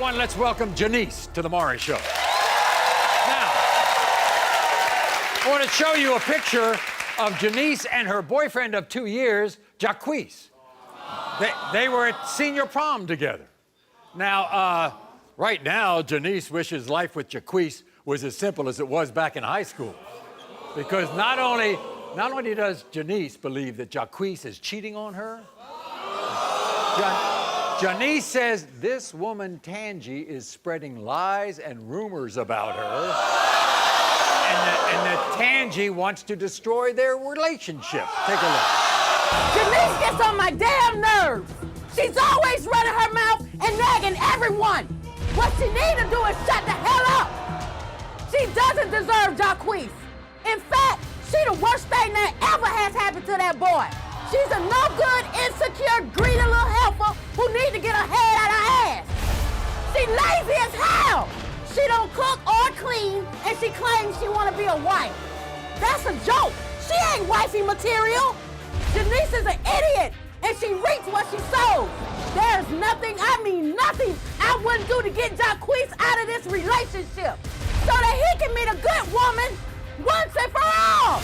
one, let's welcome Janiece to the Maury Show. Now, I want to show you a picture of Janiece and her boyfriend of 2 years, Jacques. They were at senior prom together. Now, right now, Janiece wishes life with Jacques was as simple as it was back in high school. Because not only does Janiece believe that Jacques is cheating on her, Janiece says this woman, Tangee, is spreading lies and rumors about her, and that Tangee wants to destroy their relationship. Take a look. Janiece gets on my damn nerves. She's always running her mouth and nagging everyone. What she needs to do is shut the hell up. She doesn't deserve Jacques. In fact, she the worst thing that ever has happened to that boy. She's a no-good, insecure, greedy little helper who needs to get her head out of her ass. She lazy as hell. She don't cook or clean, and she claims she want to be a wife. That's a joke. She ain't wifey material. Janiece is an idiot, and she reaps what she sows. There's nothing, I mean nothing, I wouldn't do to get Jacques out of this relationship so that he can meet a good woman once and for all.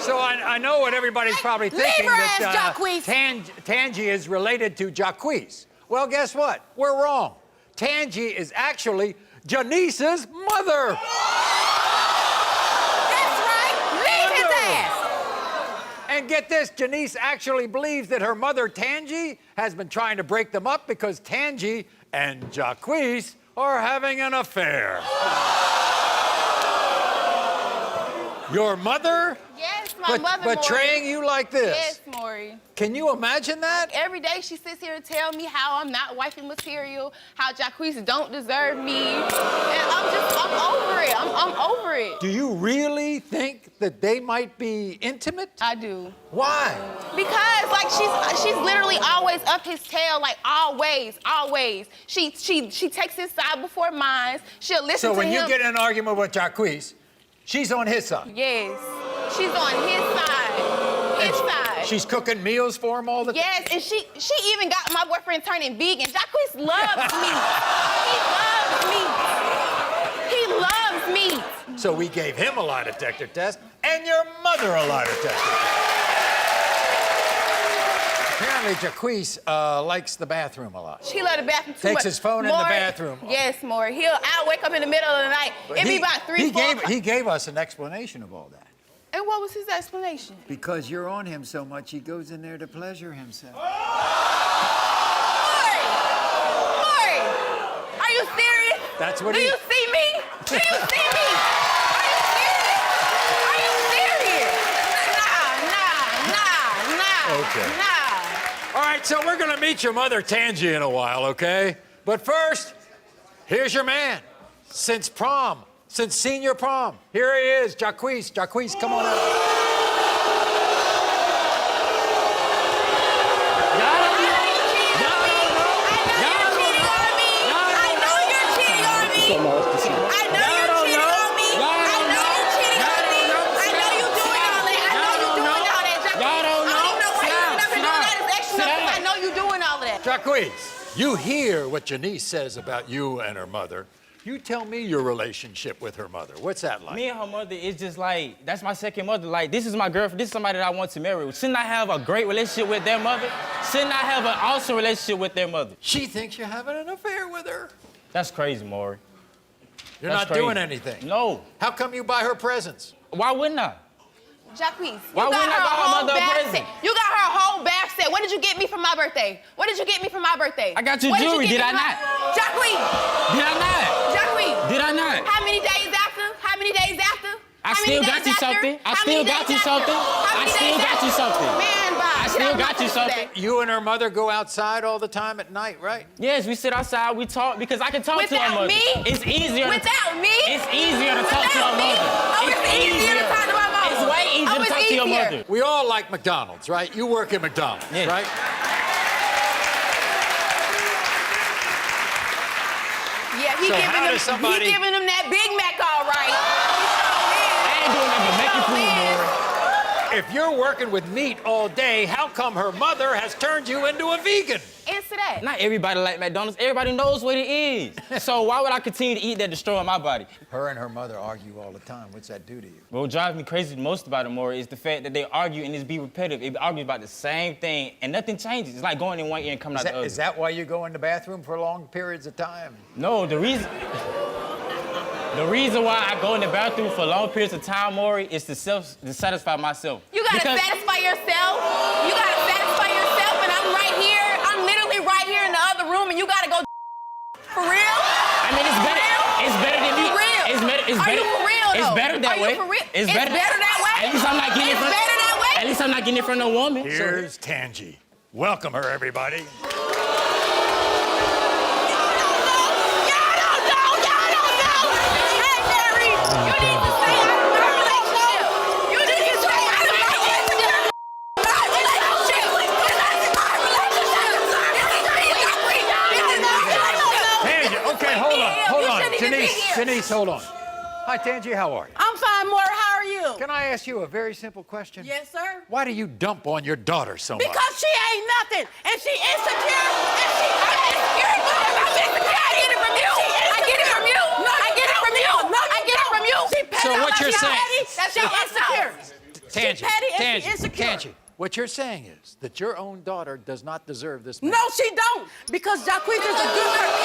So I know what everybody's probably thinking, that Tangee is related to Jacques. Well, guess what? We're wrong. Tangee is actually Janice's mother. That's right. Leave his ass. And get this, Janiece actually believes that her mother, Tangee, has been trying to break them up because Tangee and Jacques are having an affair. Your mother? Yes, my mother, betraying you like this? Yes, Maury. Can you imagine that? Like, every day she sits here and tells me how I'm not wifey material, how Jacques don't deserve me. And I'm over it. I'm over it. Do you really think that they might be intimate? I do. Why? Because, like, she's literally always up his tail, like, always. She takes his side before mine. She'll listen to him. So when you get in an argument with Jacques, she's on his side? Yes. She's on his side. His side. She's cooking meals for him all the time? Yes, and she even got my boyfriend turning vegan. Jacques loves meat. He loves meat. So we gave him a lie detector test and your mother a lie detector test. Apparently, Jacques likes the bathroom a lot. She loves the bathroom too much. Takes his phone in the bathroom. Yes, Maury. I'll wake up in the middle of the night. It'd be about 3, 4 o'clock. He gave us an explanation of all that. And what was his explanation? Because you're on him so much, he goes in there to pleasure himself. Maury! Are you serious? That's what Do you see me? Do you see me? Are you serious? Nah. Okay. Nah. All right, so we're gonna meet your mother, Tangee, in a while, okay? But first, here's your man. Since senior prom. Here he is, Jacques. Jacques, come on out. Jacques, you hear what Janiece says about you and her mother. You tell me your relationship with her mother. What's that like? Me and her mother is just like, that's my second mother. Like, this is my girlfriend. This is somebody that I want to marry. Shouldn't I have a great relationship with their mother? Shouldn't I have an awesome relationship with their mother? She thinks you're having an affair with her. That's crazy, Maury. You're not doing anything. No. How come you buy her presents? Why wouldn't I? Jacques, you Why got wouldn't I buy her mother a present? You got her whole bath set. What did you get me for my birthday? What did you get me for my birthday? I got you jewelry, did I not? Jacques! Did I not? Jacques! Did I not? How many days after? How many days after? I still got you something. I still got you something. I still got you something. Man, bye. I still got you something. You and her mother go outside all the time at night, right? Yes, we sit outside, we talk, because I can talk to her mother. Without me? It's easier. Without me? It's easier to talk to her mother. Oh, it's easier to talk to my mother. It's way easier to talk to your mother. We all like McDonald's, right? You work at McDonald's, right? Yeah, he giving them that Big Mac, all right. I ain't doing nothing but making food, Maury. If you're working with meat all day, how come her mother has turned you into a vegan? It's to that? Not everybody like McDonald's. Everybody knows what it is. So why would I continue to eat that destroying my body? Her and her mother argue all the time. What's that do to you? What drives me crazy most about it, Maury, is the fact that they argue and it's be repetitive. It argues about the same thing and nothing changes. It's like going in one ear and coming out the other. Is that why you go in the bathroom for long periods of time? No, the reason why I go in the bathroom for long periods of time, Maury, is to satisfy myself. You gotta satisfy yourself. You gotta satisfy yourself, and I'm right here. I'm literally right here in the other room, and you gotta go for real. I mean, it's better. It's better than me. For real. Are you for real, though? It's better that way. Are you for real? It's better that way. At least I'm not getting it from. It's better that way. At least I'm not getting it from no woman. Here's Tangee. Welcome her, everybody. Janiece, hold on. Hi, Tangee, how are you? I'm fine, Maury. How are you? Can I ask you a very simple question? Yes, sir. Why do you dump on your daughter so much? Because she ain't nothing, and she insecure, and she insecure. I'm insecure. I get it from you. I get it from you. No, I get it from you. No, I get it from you. She petty. So what you're saying? She insecure. Tangee, She petty and Tangee, she insecure. Tangee, what you're saying is that your own daughter does not deserve this man. No, she don't. Because Jacques is a good Be with him.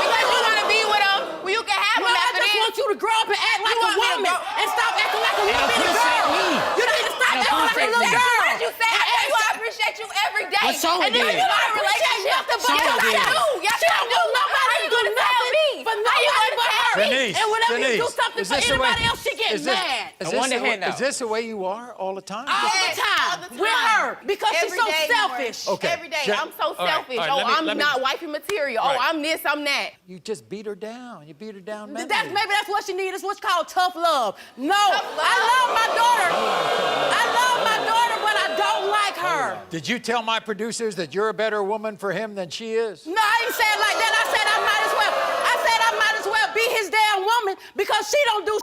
Because you wanna be with him. Well, you can have him I after just this. want you to grow up and act like a want me to woman grow- and stop acting like a little bitty appreciate girl. me. You need to stop And acting like a appreciate little me. girl. What you say? I tell you I appreciate you every day. What Sean and then did? you got a relationship. Sean Yes, I did. do. Yes, She I don't do. do nobody How you do gonna tell nothing me? for How you nobody gonna but tell her. me? Janiece, And whenever you do Janiece, something is for this the way- anybody else, she gets mad. Is this the way you are all the time? All the time with her because she's Every so day, selfish. Maury. Okay. Every day. Ja- I'm so all right, selfish. all right, I'm let me- not wifey material. Right. Oh, I'm this, I'm that. You just beat her down. You beat her down mentally. Maybe that's what she needs. It's what's called tough love. No, Tough love? I love my daughter. I love my daughter, but I don't like her. Did you tell my producers that you're a better woman for him than she is? No, I didn't say it like that. I said I might as well be his damn woman because she don't do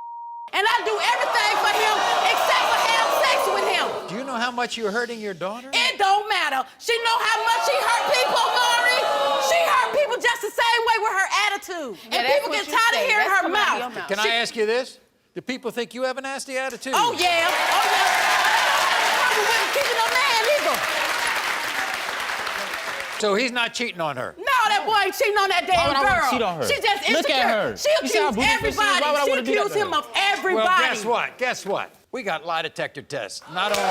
and I do everything for him except for have sex with him. Do you know how much you're hurting your daughter? It don't matter. She know how much she hurt people, Maury. She hurt people just the same way with her attitude. Yeah, And that's people what get you tired say. of hearing That's her coming out of your mouth. mouth. Can I ask you this? Do people think you have a nasty attitude? Oh, yeah. Oh, yeah. Probably wouldn't keep no man either. So he's not cheating on her? No, that boy ain't cheating on that damn Why would I girl. wanna cheat on her? She's just insecure. Look at her. She You see how accused beautiful she is? Why would I everybody. She wanna do that accused to him her? of everybody. Well, guess what? Guess what? We got lie detector tests. Not only...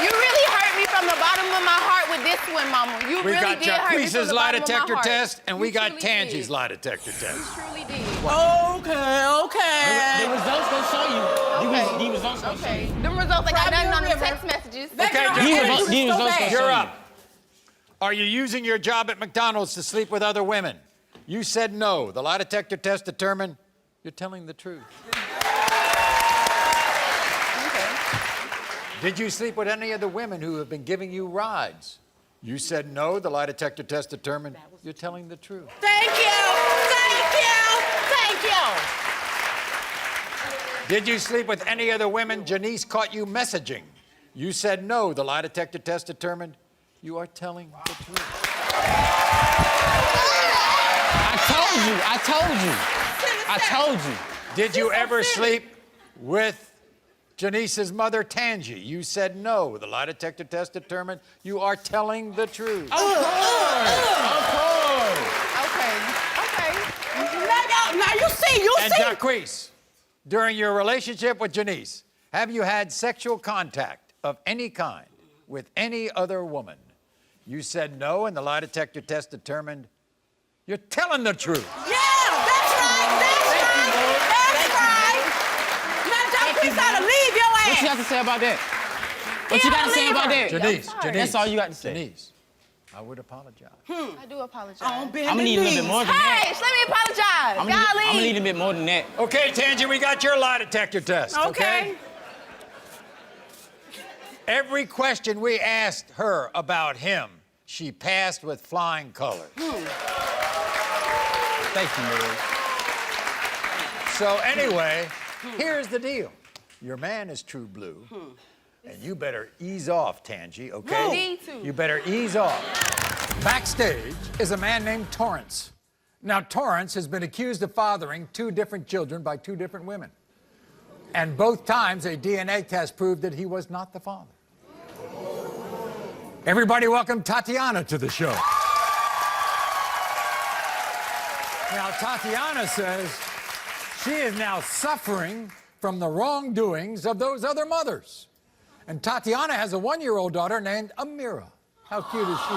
You really hurt me from the bottom of my heart with this one, Mama. You We really got did hurt me from Jacquees's the lie bottom of my detector heart. test, and we You got truly Tangee's did. lie detector test. You truly did. Okay. The results gonna show you. Okay. The results gonna show Okay. you. Them results, I got Grab nothing your on the river. text messages. Okay, These results gonna show You're you. up. Are you using your job at McDonald's to sleep with other women? You said no. The lie detector test determined you're telling the truth. Did you sleep with any of the women who have been giving you rides? You said no. The lie detector test determined you're telling the truth. Thank you. Thank you. Did you sleep with any of the women Janiece caught you messaging? You said no. The lie detector test determined you are telling the truth. I told you. Did you ever sleep with Janice's mother, Tangee? You said no. The lie detector test determined you are telling the truth. Of course. Okay. Now you see. And Jacquees, during your relationship with Janiece, have you had sexual contact of any kind with any other woman? You said no, and the lie detector test determined you're telling the truth. Yeah, that's right. Now, Jacquees ought to leave your ass. What you got to say about that? What you got to say about that? Janiece, That's all you got to say. Janiece, I would apologize. I do apologize. On I'm gonna need a little bit more than that. Hey, let me apologize. I'm Golly. gonna need a bit more than that. Okay, Tangee, we got your lie detector test. Okay. Every question we asked her about him, she passed with flying colors. Thank you, Maury. So anyway, here's the deal. Your man is true blue, And you better ease off, Tangee, okay? You need to. You better ease off. Backstage is a man named Torrance. Now, Torrance has been accused of fathering 2 different children by 2 different women. And both times, a DNA test proved that he was not the father. Everybody welcome Tatyana to the show. Now, Tatyana says she is now suffering from the wrongdoings of those other mothers. And Tatyana has a 1-year-old daughter named Amira. How cute is she?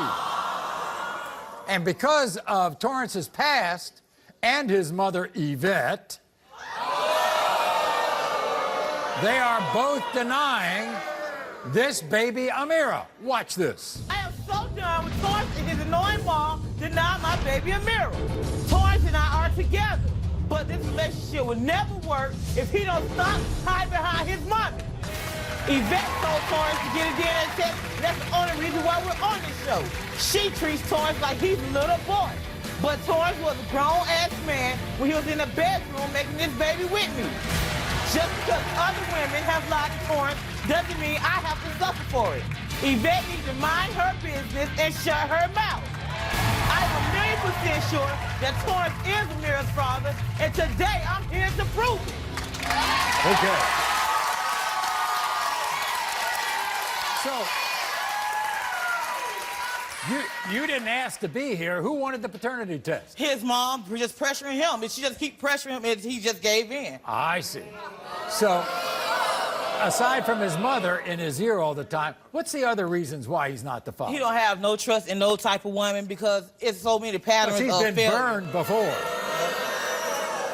And because of Torrance's past and his mother, Yvette, they are both denying this baby Amira. Watch this. I am so done with Torrance and his annoying mom denying my baby Amira. Torrance and I are together, but this relationship will never work if he don't stop hiding behind his mommy. Yvette told Torrance to get a DNA test. That's the only reason why we're on this show. She treats Torrance like he's a little boy. But Torrance was a grown-ass man when he was in the bedroom making this baby with me. Just because other women have lied to Torrance doesn't mean I have to suffer for it. Yvette needs to mind her business and shut her mouth. I am 1,000,000% sure that Torrance is Amira's father, and today I'm here to prove it. Okay. So, you didn't ask to be here. Who wanted the paternity test? His mom just pressuring him, and she just keep pressuring him, and he just gave in. I see. So, aside from his mother in his ear all the time, what's the other reasons why he's not the father? He don't have no trust in no type of woman because it's so many patterns He's of been failure. burned before.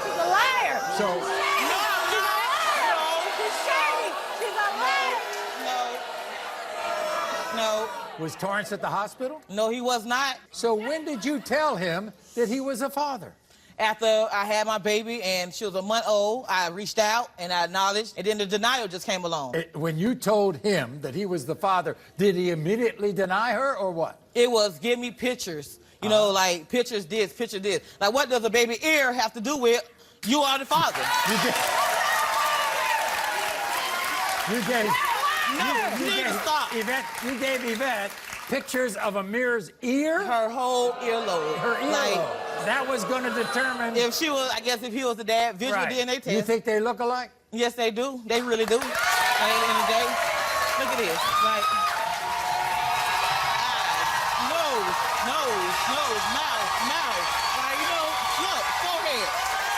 She's a liar. So, She's shady. She's a liar. No. was Torrance at the hospital? No, he was not. So when did you tell him that he was a father? After I had my baby and she was a month old, I reached out and I acknowledged, and then the denial just came along. When you told him that he was the father, did he immediately deny her or what? It was give me pictures. You know, like pictures this, picture this. Like what does a baby ear have to do with you are the father? You gave Stop. Yvette, you gave Yvette pictures of Amir's ear? Her whole earlobe. Her earlobe. Like, that was going to determine... if she was, I guess if he was the dad, visual DNA test. You think they look alike? Yes, they do. They really do. At the end of the day, look at this. Like, eyes, nose, mouth. Like, you know, look, forehead.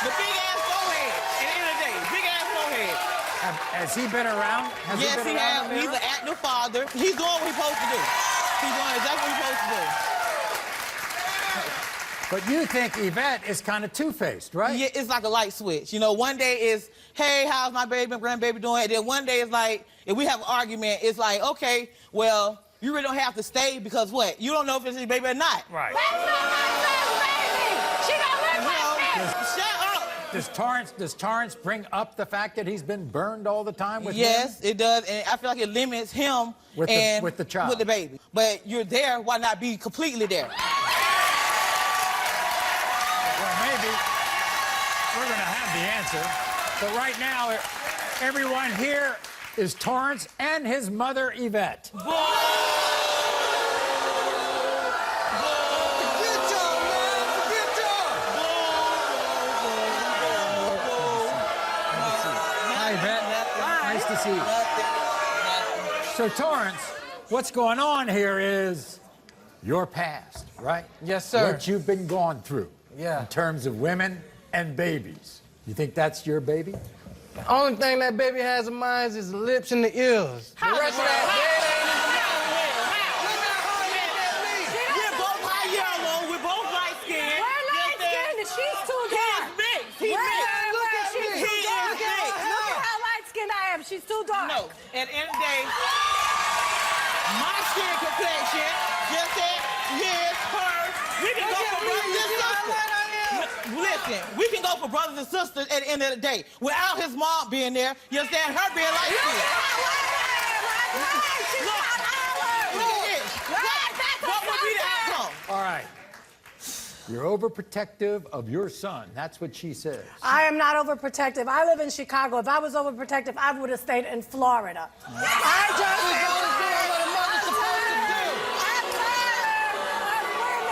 The big ass forehead. At the end of the day, big ass forehead. Has he been around? Yes, he has. He's an active father. He's doing what he's supposed to do. He's doing exactly what he's supposed to do. But you think Yvette is kind of two-faced, right? Yeah, it's like a light switch. You know, one day is, hey, how's my baby, grandbaby doing? And then one day is like, if we have an argument, it's like, okay, well, you really don't have to stay because what? You don't know if it's your baby or not. Right. That's not my son's baby. She don't look like that. Shut up. Does Torrance bring up the fact that he's been burned all the time with Yes, him? it does, and I feel like it limits him With the child. with the baby. But you're there, why not be completely there? Well, maybe we're going to have the answer. But right now, everyone here is Torrance and his mother, Yvette. Hi, Yvette. Nice to see you. So, Torrance, what's going on here is your past, right? Yes, sir. What you've been going through. Yeah. In terms of women and babies. You think that's your baby? The only thing that baby has in mind is the lips and the ears. The rest of that We're both high yellow, we're both light skinned. We're light-skinned and she's too dark. He's mixed. She's too dark. Look at how light-skinned I am. She's too dark. No, at the end of the day, my skin complexion, just that, his, hers, we can go for brothers and sisters. Listen, we can go for brothers and sisters at the end of the day. Without his mom being there, you understand, her being light skinned. Look at this. What would be the outcome? All right. You're overprotective of your son. That's what she says. I am not overprotective. I live in Chicago. If I was overprotective, I would have stayed in Florida. I just am tired of women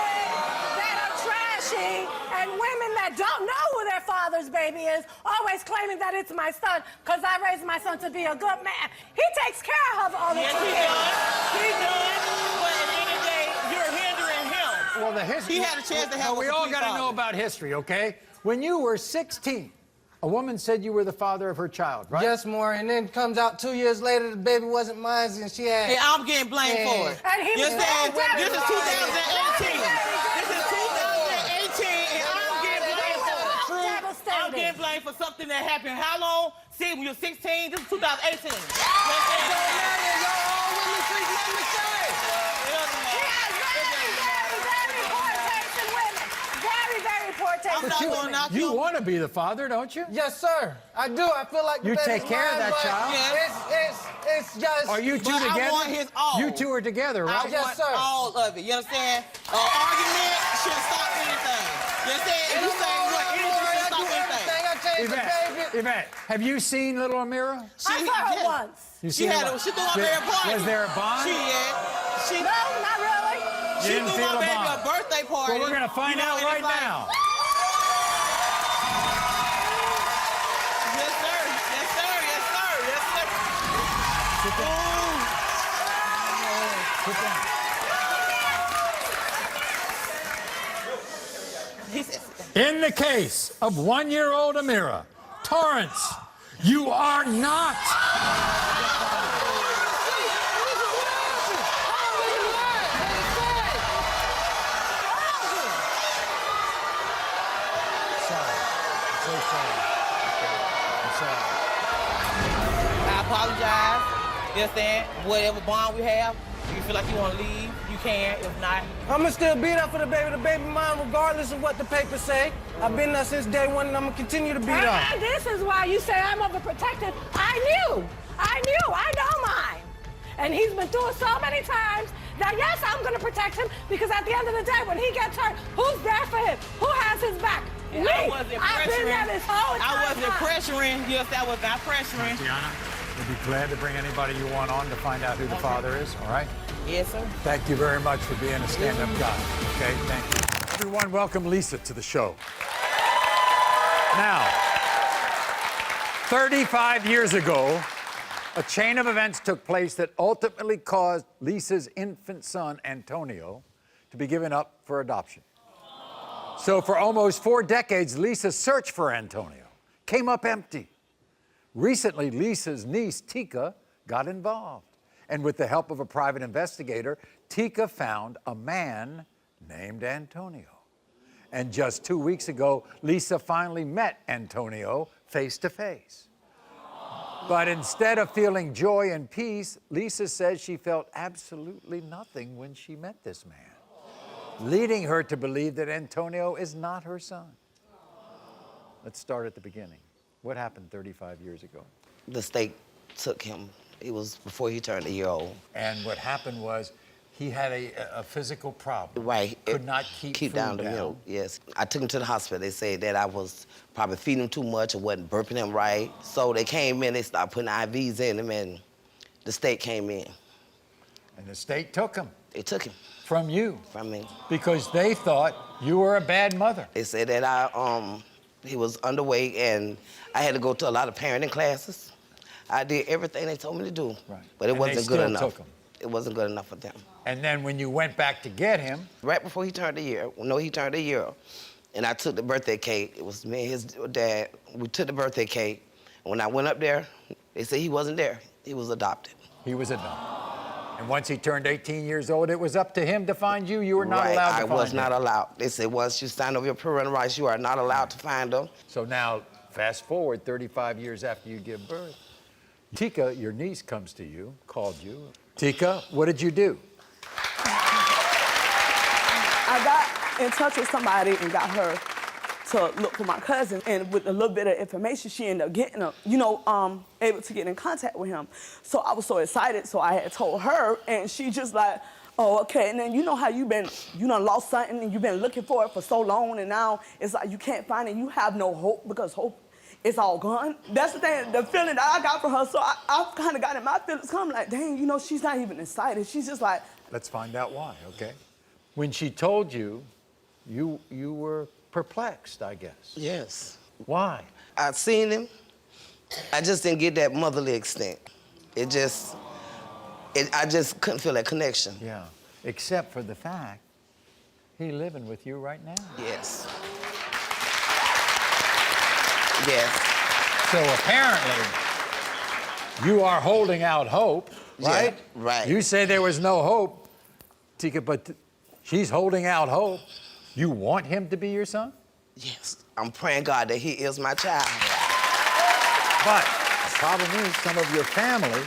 that are trashy and women that don't know who their father's baby is, always claiming that it's my son because I raised my son to be a good man. He takes care of all the Yes, he does. He does. But at the end of the day, you're hindering him. Well, the history. He had a chance to have we a all complete got to know father. about history, okay? When you were 16, a woman said you were the father of her child, right? Yes, Maury, and then comes out 2 years later, the baby wasn't mine, and she had... And I'm getting blamed for it. And he You was understand? very This is 2018. This is 2018, and I'm getting blamed for it. True. I'm getting blamed for something that happened how long? See, when you're 16, this is 2018. You I'm not gonna knock You want to be the father, don't you? Yes, sir. I do. I feel like You the take baby's care of mine, that but child? It's just... Are you two But I together? want his all. You two are together, right? I Yes, want sir. all of it. You understand? Argument shouldn't stop anything. You understand? If you say what, anything should stop anything. I changed the baby. Yvette, have you seen little Amira? I saw her once. You She seen her? threw my baby a party. Was there a bond? She No, not really. She didn't threw feel my a baby bond. a birthday party. Well, we're going to find You know, out and right it's like, now. Yes, sir. Yes, sir. Yes, sir. Yes, sir. Sit down. Sit down. He said, In the case of one-year-old Amira, Torrance, you are not. I apologize. You understand? Whatever bond we have, if you feel like you want to leave, you can. If not, I'ma still beat up for the baby mine, regardless of what the papers say. I've been there since day one, and I'm gonna continue to beat up. And this is why you say I'm overprotected. I knew. I know mine. And he's been through it so many times that, yes, I'm going to protect him because at the end of the day, when he gets hurt, who's there for him? Who has his back? and Me. I wasn't I've been there this whole time. I wasn't pressuring. Yes, I was not pressuring. Tatyana, we'll be glad to bring anybody you want on to find out who the father is, all right? Yes, sir. Thank you very much for being a stand-up guy, okay? Thank you. Everyone, welcome Lisa to the show. Now, 35 years ago, a chain of events took place that ultimately caused Lisa's infant son, Antonio, to be given up for adoption. So for almost 4 decades, Lisa's search for Antonio came up empty. Recently, Lisa's niece, Tika, got involved. And with the help of a private investigator, Tika found a man named Antonio. And just 2 weeks ago, Lisa finally met Antonio face to face. But instead of feeling joy and peace, Lisa says she felt absolutely nothing when she met this man, leading her to believe that Antonio is not her son. Let's start at the beginning. What happened 35 years ago? The state took him. It was before he turned a year old. And what happened was he had a physical problem. Right. Could not keep food down the milk. Yes. I took him to the hospital. They said that I was probably feeding him too much or wasn't burping him right. So they came in, they started putting IVs in him, and the state came in. And the state took him. They took him. From you. From me. Because they thought you were a bad mother. They said that he was underweight, and I had to go to a lot of parenting classes. I did everything they told me to do. Right. But it And wasn't they good still enough. took him. It wasn't good enough for them. And then when you went back to get him, Right before he turned a year, he turned a year, and I took the birthday cake. It was me and his dad. We took the birthday cake, and when I went up there, they said he wasn't there. He was adopted. he was adopted. And once he turned 18 years old, it was up to him to find you. You were not Right, allowed to find I was him. not allowed. They said once you sign over your parental rights, you are not allowed to find them. So now, fast forward 35 years after you give birth. Tika, your niece, comes to you, called you. Tika, what did you do? I got in touch with somebody and got her to look for my cousin, and with a little bit of information, she ended up getting able to get in contact with him. So I was so excited, so I had told her, and she just like, oh, okay. And then you know how you done lost something and you've been looking for it for so long, and now it's like you can't find it. You have no hope because hope is all gone. That's the thing, the feeling that I got from her. So I kind of got in my feelings. I'm like, dang, you know, she's not even excited. She's just like. Let's find out why, okay? When she told you, you were perplexed, I guess. Yes. Why? I seen him. I just didn't get that motherly extent. I just couldn't feel that connection. Yeah, except for the fact he living with you right now. Yes. Yes. So apparently, you are holding out hope, right? Yeah, right. You say there was no hope, Tika, but she's holding out hope. You want him to be your son? Yes. I'm praying God that he is my child. But the problem is some of your family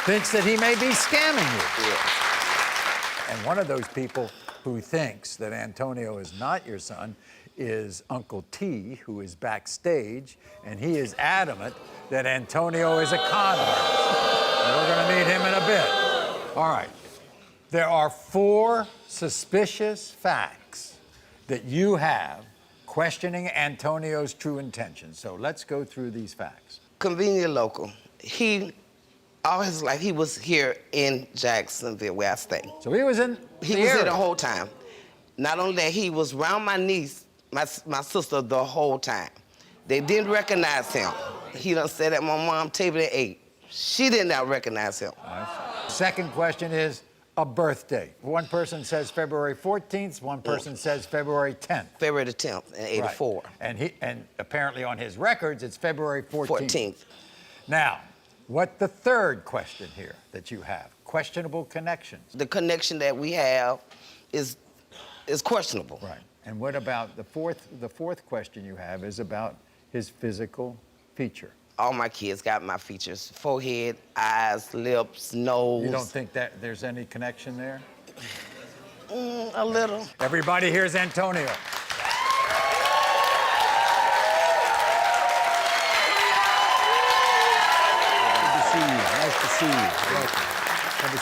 thinks that he may be scamming you. Yes. And one of those people who thinks that Antonio is not your son is Uncle T, who is backstage, and he is adamant that Antonio is a con artist. And we're gonna meet him in a bit. All right, there are 4 suspicious facts that you have questioning Antonio's true intentions. So let's go through these facts. Convenient local. He always like he was here in Jacksonville where I stay. So he was in He was here the whole time. Not only that, he was around my niece, my sister, the whole time. They didn't recognize him. He done sat at my mom's table and ate. She did not recognize him. Second question is a birthday. One person says February 14th, one person says February 10th. February the 10th in 84. Right. And apparently on his records, it's February 14th. 14th. Now, what the third question here that you have? Questionable connections. The connection that we have is questionable. Right. And what about the fourth question you have is about his physical feature. All my kids got my features. Forehead, eyes, lips, nose. You don't think that there's any connection there? A little. Everybody here's Antonio. Good to see you. Nice to see you. Welcome. Have a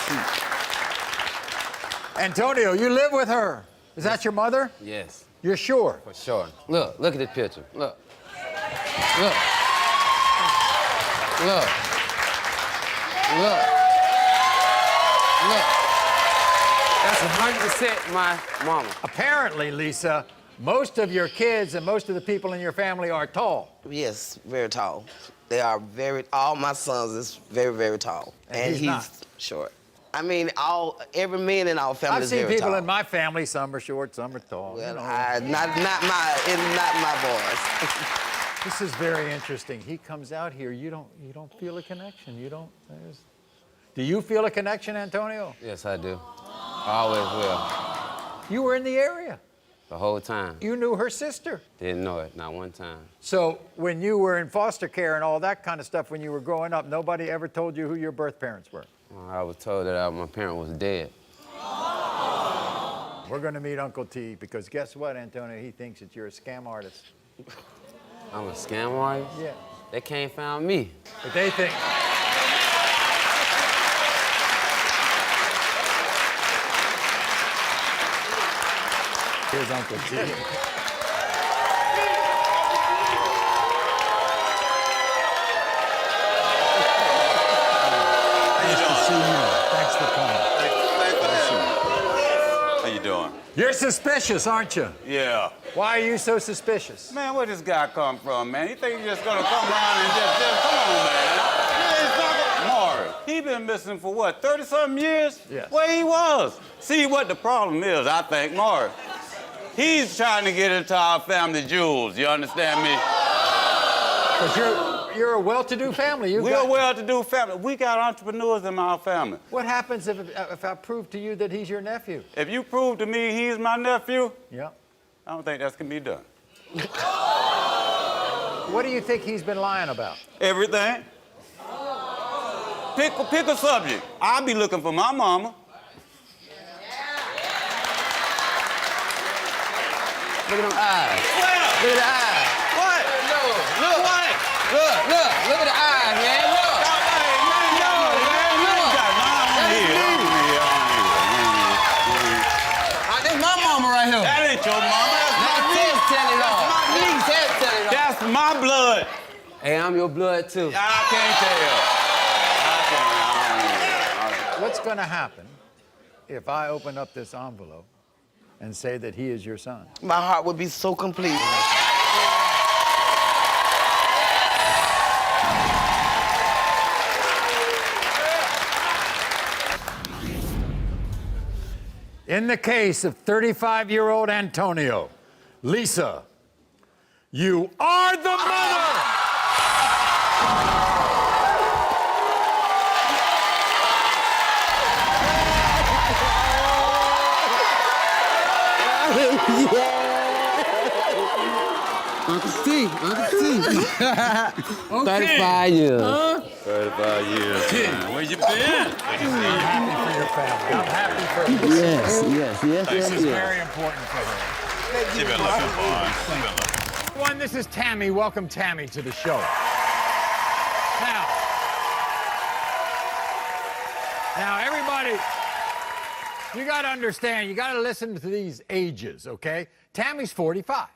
seat. Antonio, you live with her. Is that your mother? Yes. You're sure? For sure. Look at this picture. Look. Look. Look. Look. Look. That's 100% my mama. Apparently, Lisa, most of your kids and most of the people in your family are tall. Yes, very tall. They are all my sons is very, very tall. And he's not. Short. I mean, every man in our family is very tall. I've seen people in my family, some are short, some are tall. Well, you know. not my boys. This is very interesting. He comes out here, you don't feel a connection. Do you feel a connection, Antonio? Yes, I do. I always will. You were in the area. The whole time. You knew her sister. Didn't know it, not one time. So when you were in foster care and all that kind of stuff when you were growing up, nobody ever told you who your birth parents were? I was told that my parent was dead. We're gonna meet Uncle T because guess what, Antonio? He thinks that you're a scam artist. I'm a scam artist? Yeah. They can't find me. But they think. Here's Uncle T. Nice to see you. Thanks for coming. How you doing? You're suspicious, aren't you? Yeah. Why are you so suspicious? Man, where this guy come from, man? You think he's just gonna come around and just come on, man? Maury, he been missing for what, 30-something years? Yes. Where he was. See what the problem is, I think, Maury. He's trying to get into our family jewels, you understand me? Because you're a well-to-do family. We're a well-to-do family. We got entrepreneurs in our family. What happens if I prove to you that he's your nephew? If you prove to me he's my nephew, Yeah. I don't think that's gonna be done. What do you think he's been lying about? Everything. Pick a subject. I'll be looking for my mama. Look at them eyes. Where? Look at the eyes. What? Look. What? Look at the eyes, man. Look. Hey, man, Look. look. my blood. Hey, I'm your blood too. I can't tell. What's going to happen if I open up this envelope and say that he is your son? My heart would be so complete. In the case of 35-year-old Antonio, Lisa, you are the mother! Uncle T. 35 years. 35 years. Man. Where you been? I'm happy for your family. I'm happy for you. Yes. This is very important for her. She been looking for her. One, this is Tammy. Welcome Tammy to the show. Now everybody, you got to understand, you got to listen to these ages, okay? Tammy's 45.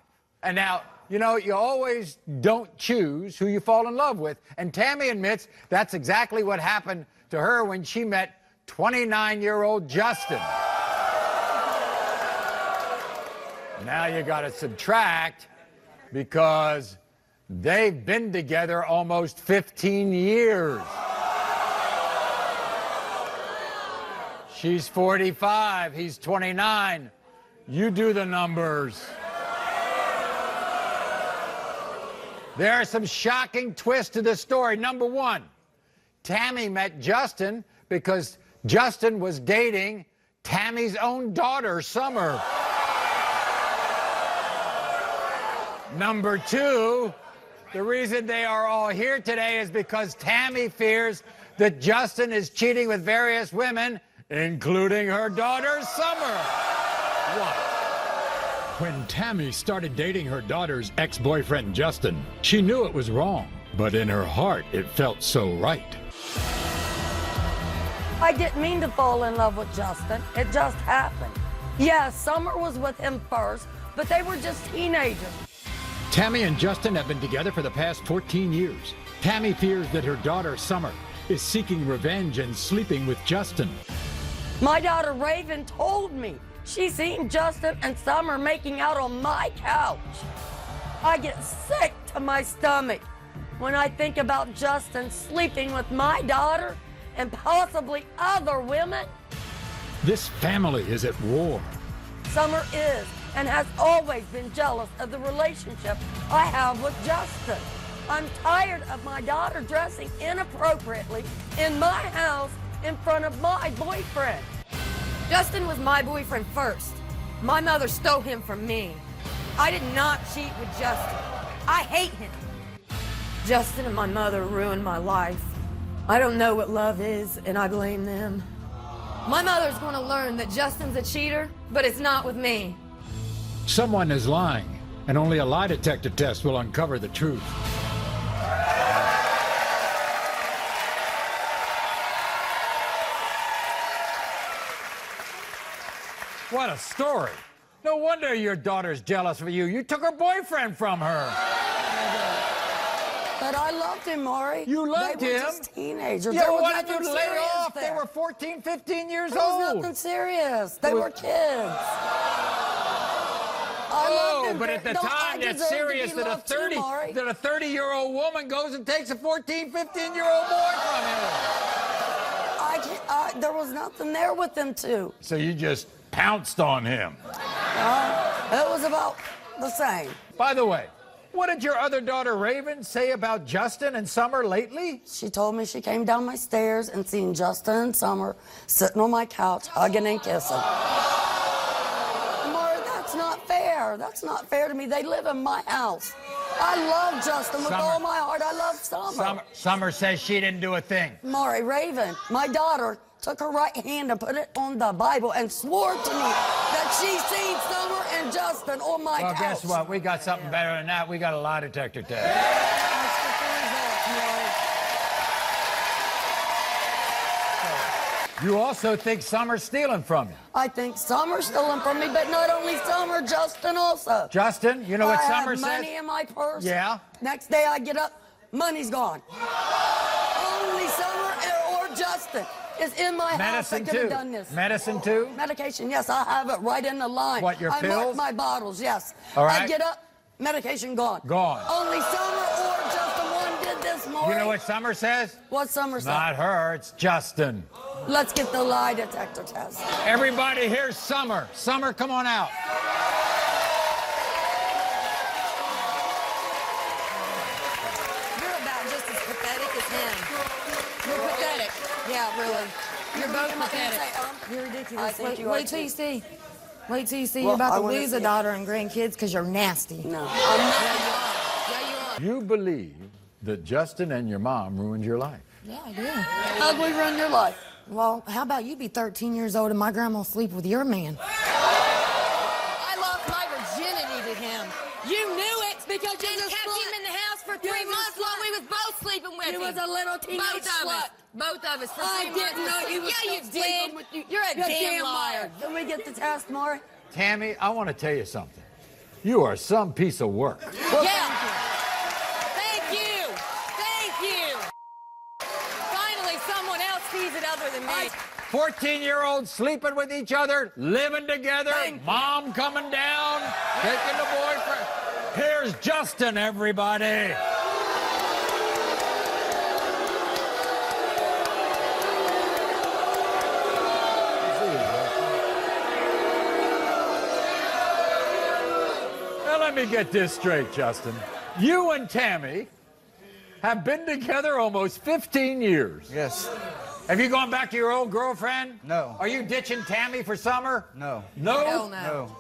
And now, you know, you always don't choose who you fall in love with. And Tammy admits that's exactly what happened to her when she met 29-year-old Justin. Now you got to subtract because they've been together almost 15 years. She's 45, he's 29. You do the numbers. There are some shocking twists to the story. Number one, Tammy met Justin because Justin was dating Tammy's own daughter, Summer. Number two, the reason they are all here today is because Tammy fears that Justin is cheating with various women, including her daughter, Summer. What? When Tammy started dating her daughter's ex-boyfriend, Justin, she knew it was wrong, but in her heart, it felt so right. I didn't mean to fall in love with Justin. It just happened. Yes, Summer was with him first, but they were just teenagers. Tammy and Justin have been together for the past 14 years. Tammy fears that her daughter, Summer, is seeking revenge and sleeping with Justin. My daughter Raven told me she's seen Justin and Summer making out on my couch. I get sick to my stomach when I think about Justin sleeping with my daughter and possibly other women. This family is at war. Summer is and has always been jealous of the relationship I have with Justin. I'm tired of my daughter dressing inappropriately in my house in front of my boyfriend. Justin was my boyfriend first. My mother stole him from me. I did not cheat with Justin. I hate him. Justin and my mother ruined my life. I don't know what love is, and I blame them. My mother's going to learn that Justin's a cheater, but it's not with me. Someone is lying, and only a lie detector test will uncover the truth. What a story. No wonder your daughter's jealous of you. You took her boyfriend from her. But I loved him, Maury. You loved him? They were just teenagers. Yeah, There was why did nothing you lay serious off? there. They were 14, 15 years There was old. nothing serious. They were kids. I loved him. But at the No, I deserved time, that's to be serious that loved too, Maury. a 30-year-old woman goes and takes a 14, 15-year-old boy from him. There was nothing there with them two. So you just pounced on him. It was about the same. By the way, what did your other daughter, Raven, say about Justin and Summer lately? She told me she came down my stairs and seen Justin and Summer sitting on my couch, hugging and kissing. Maury, that's not fair. That's not fair to me. They live in my house. I love Justin with all my heart. I love Summer. Summer says she didn't do a thing. Maury, Raven, my daughter, took her right hand and put it on the Bible and swore to me that she's seen Summer and Justin on my couch. Well, guess what? We got something better than that. We got a lie detector test. You also think Summer's stealing from you. I think Summer's stealing from me, but not only Summer, Justin also. Justin, you know what Summer says? I have money in my purse. Yeah. Next day I get up, money's gone. Only Summer or Justin is in my house that could have done this. Medicine too? Medication, yes, I have it right in the line. What, your I pills? mark my bottles, yes. All right. I get up, medication gone. Gone. Only Summer or Justin one did this, Maury. You know what Summer says? What Summer says? Not her, it's Justin. Let's get the lie detector test. Everybody, here's Summer. Summer, come on out. You're about just as pathetic as him. You're pathetic. Yeah, really. You're both pathetic. You're ridiculous. Wait till you see. Wait till you see. You're about to lose a daughter and grandkids because you're nasty. No, I'm not. Yeah, you are. You believe that Justin and your mom ruined your life. Yeah, I do. How'd we ruin your life? Well, how about you be 13 years old and my grandma sleep with your man? I lost my virginity to him. You knew it because you just kept him in the house for 3 months while we was both sleeping with him. He was a little teenage slut. Both of us for 3 months. I didn't know he was sleeping with you. You're a damn liar. Can we get the test, Maury? Tammy, I want to tell you something. You are some piece of work. Well, yeah. Thank you. Thank you. Finally, someone else sees it other than me. 14-year-olds sleeping with each other, living together, mom coming down, taking the boyfriend. Here's Justin, everybody. Now, let me get this straight, Justin. You and Tammy have been together almost 15 years. Yes. Have you gone back to your old girlfriend? No. Are you ditching Tammy for Summer? No. No? Hell no. No.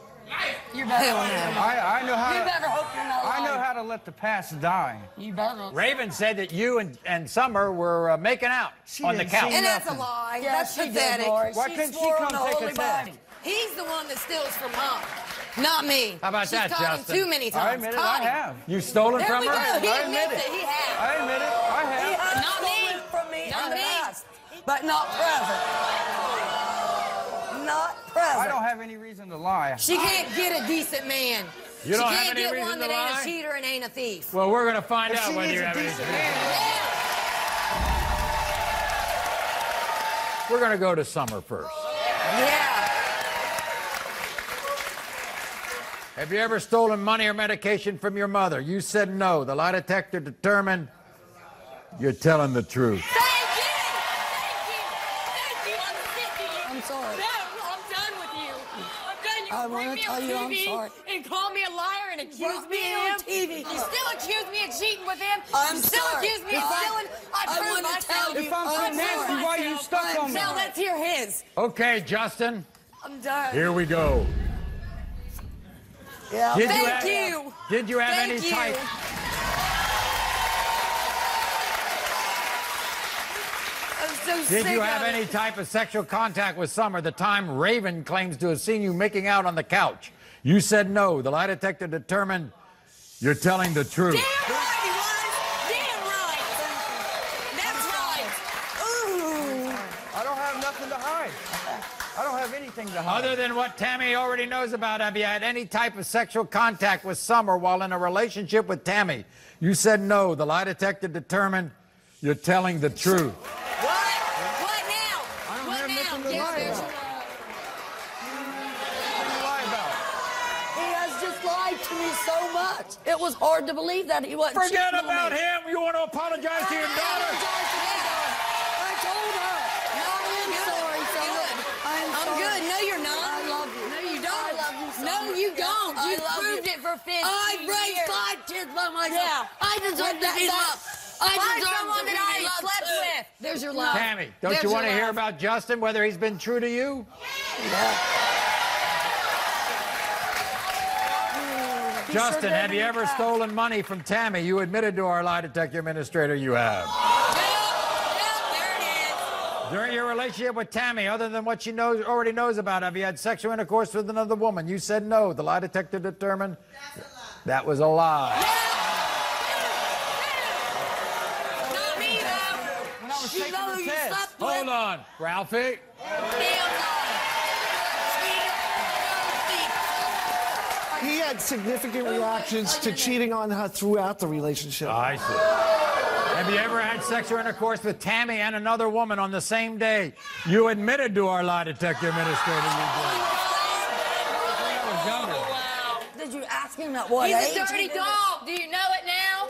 You better not. I know how. You better hope you're not lying. I know how to let the past die. You better. Raven said that you and Summer were making out on the didn't couch. say And that's a nothing. lie. Yeah, That's she did, pathetic. Maury. Why couldn't she come take a test? He's the one that steals from Mom, not me. How about She's that, caught Justin? him too many times. I admit it. Caught I him. have. You stolen There from we her? go. He I admit admits it. it. He has. I admit it. I have. Not me. From me Not in the me. past, but not present. Not present. I don't have any reason to lie. She can't get a decent man. You don't she have can't any get reason one to that ain't lie? a cheater and ain't a thief. Well, we're going to find If out she whether needs you a have any. decent man. We're going to go to Summer first. Yeah. Have you ever stolen money or medication from your mother? You said no. The lie detector determined you're telling the truth. Thank you. Thank you. I'm sick of you. I'm sorry. No, I'm done with you. I'm done. You I bring wanna me tell on you I'm TV sorry. and call me a liar and accuse Brought me me of on him. TV. You still accuse me of cheating with him. I'm you still sorry. accuse me of If I- stealing. I I prove wanna myself. tell you, If I'm so I'm nasty, sorry. why you stuck on me? Now let's hear his. Okay, Justin, I'm done. here we go. Yeah. Did Thank have, you. Did you have Thank any you. type? I'm so Did sick you of have it. any type of sexual contact with Summer the time Raven claims to have seen you making out on the couch? You said no. The lie detector determined you're telling the truth. Damn right he was. Damn right. That's right. Ooh. I don't have nothing to hide. I don't have anything to hide. Other than what Tammy already knows about, have you had any type of sexual contact with Summer while in a relationship with Tammy? You said no. The lie detector determined you're telling the truth. What? What now? I don't What have now? nothing to Yes, lie there's about. your- What do you lie about? He has just lied to me so much. It was hard to believe that he wasn't Forget cheating on about me. him. You want to apologize to your daughter? I told her. No, I'm sorry, Summer. I'm sorry. good. No, you're not. I love you. No, you don't. I love you, No, Summer. you don't. I You love proved you. it for 15 I raised years. 5 kids by myself. Yeah. I deserve to be loved. I Find deserve someone to be that I loved slept too. with. There's your love. Tammy, don't There's you want to your hear love. about Justin, whether he's been true to you? Justin, have you ever stolen money from Tammy? You admitted to our lie detector administrator you have. There it is. During your relationship with Tammy, other than what she already knows about, have you had sexual intercourse with another woman? You said no. The lie detector determined that was a lie. Not me, though. When I was You taking know the who you test. slept with? Hold on, Ralphie. He had significant reactions to cheating on her throughout the relationship. I see. Have you ever had sex or intercourse with Tammy and another woman on the same day? You admitted to our lie detector administrator you did. Did you ask him at what He's age? a dirty dog. Do you know it now?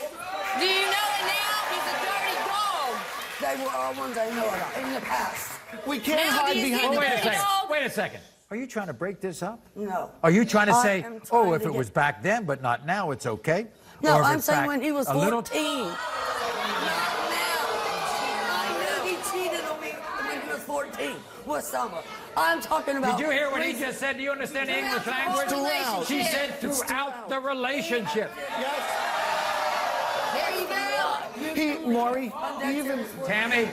Do you know it now? He's a dirty dog. They were all ones I know about in the past. We can't Now hide do you see behind the the dirty Wait a second. dog? Wait a second. Are you trying to break this up? No. Are you trying to I say, am trying oh, if to it get- was back then, but not now, it's okay? No, Or if I'm it's saying back when he was a 14. little- I knew he cheated on me when he was 14 with Summer. I'm talking about. Did you hear what he just said? Do you understand the English language? Throughout. She said throughout the relationship. There you go. He, Maury, even Tammy,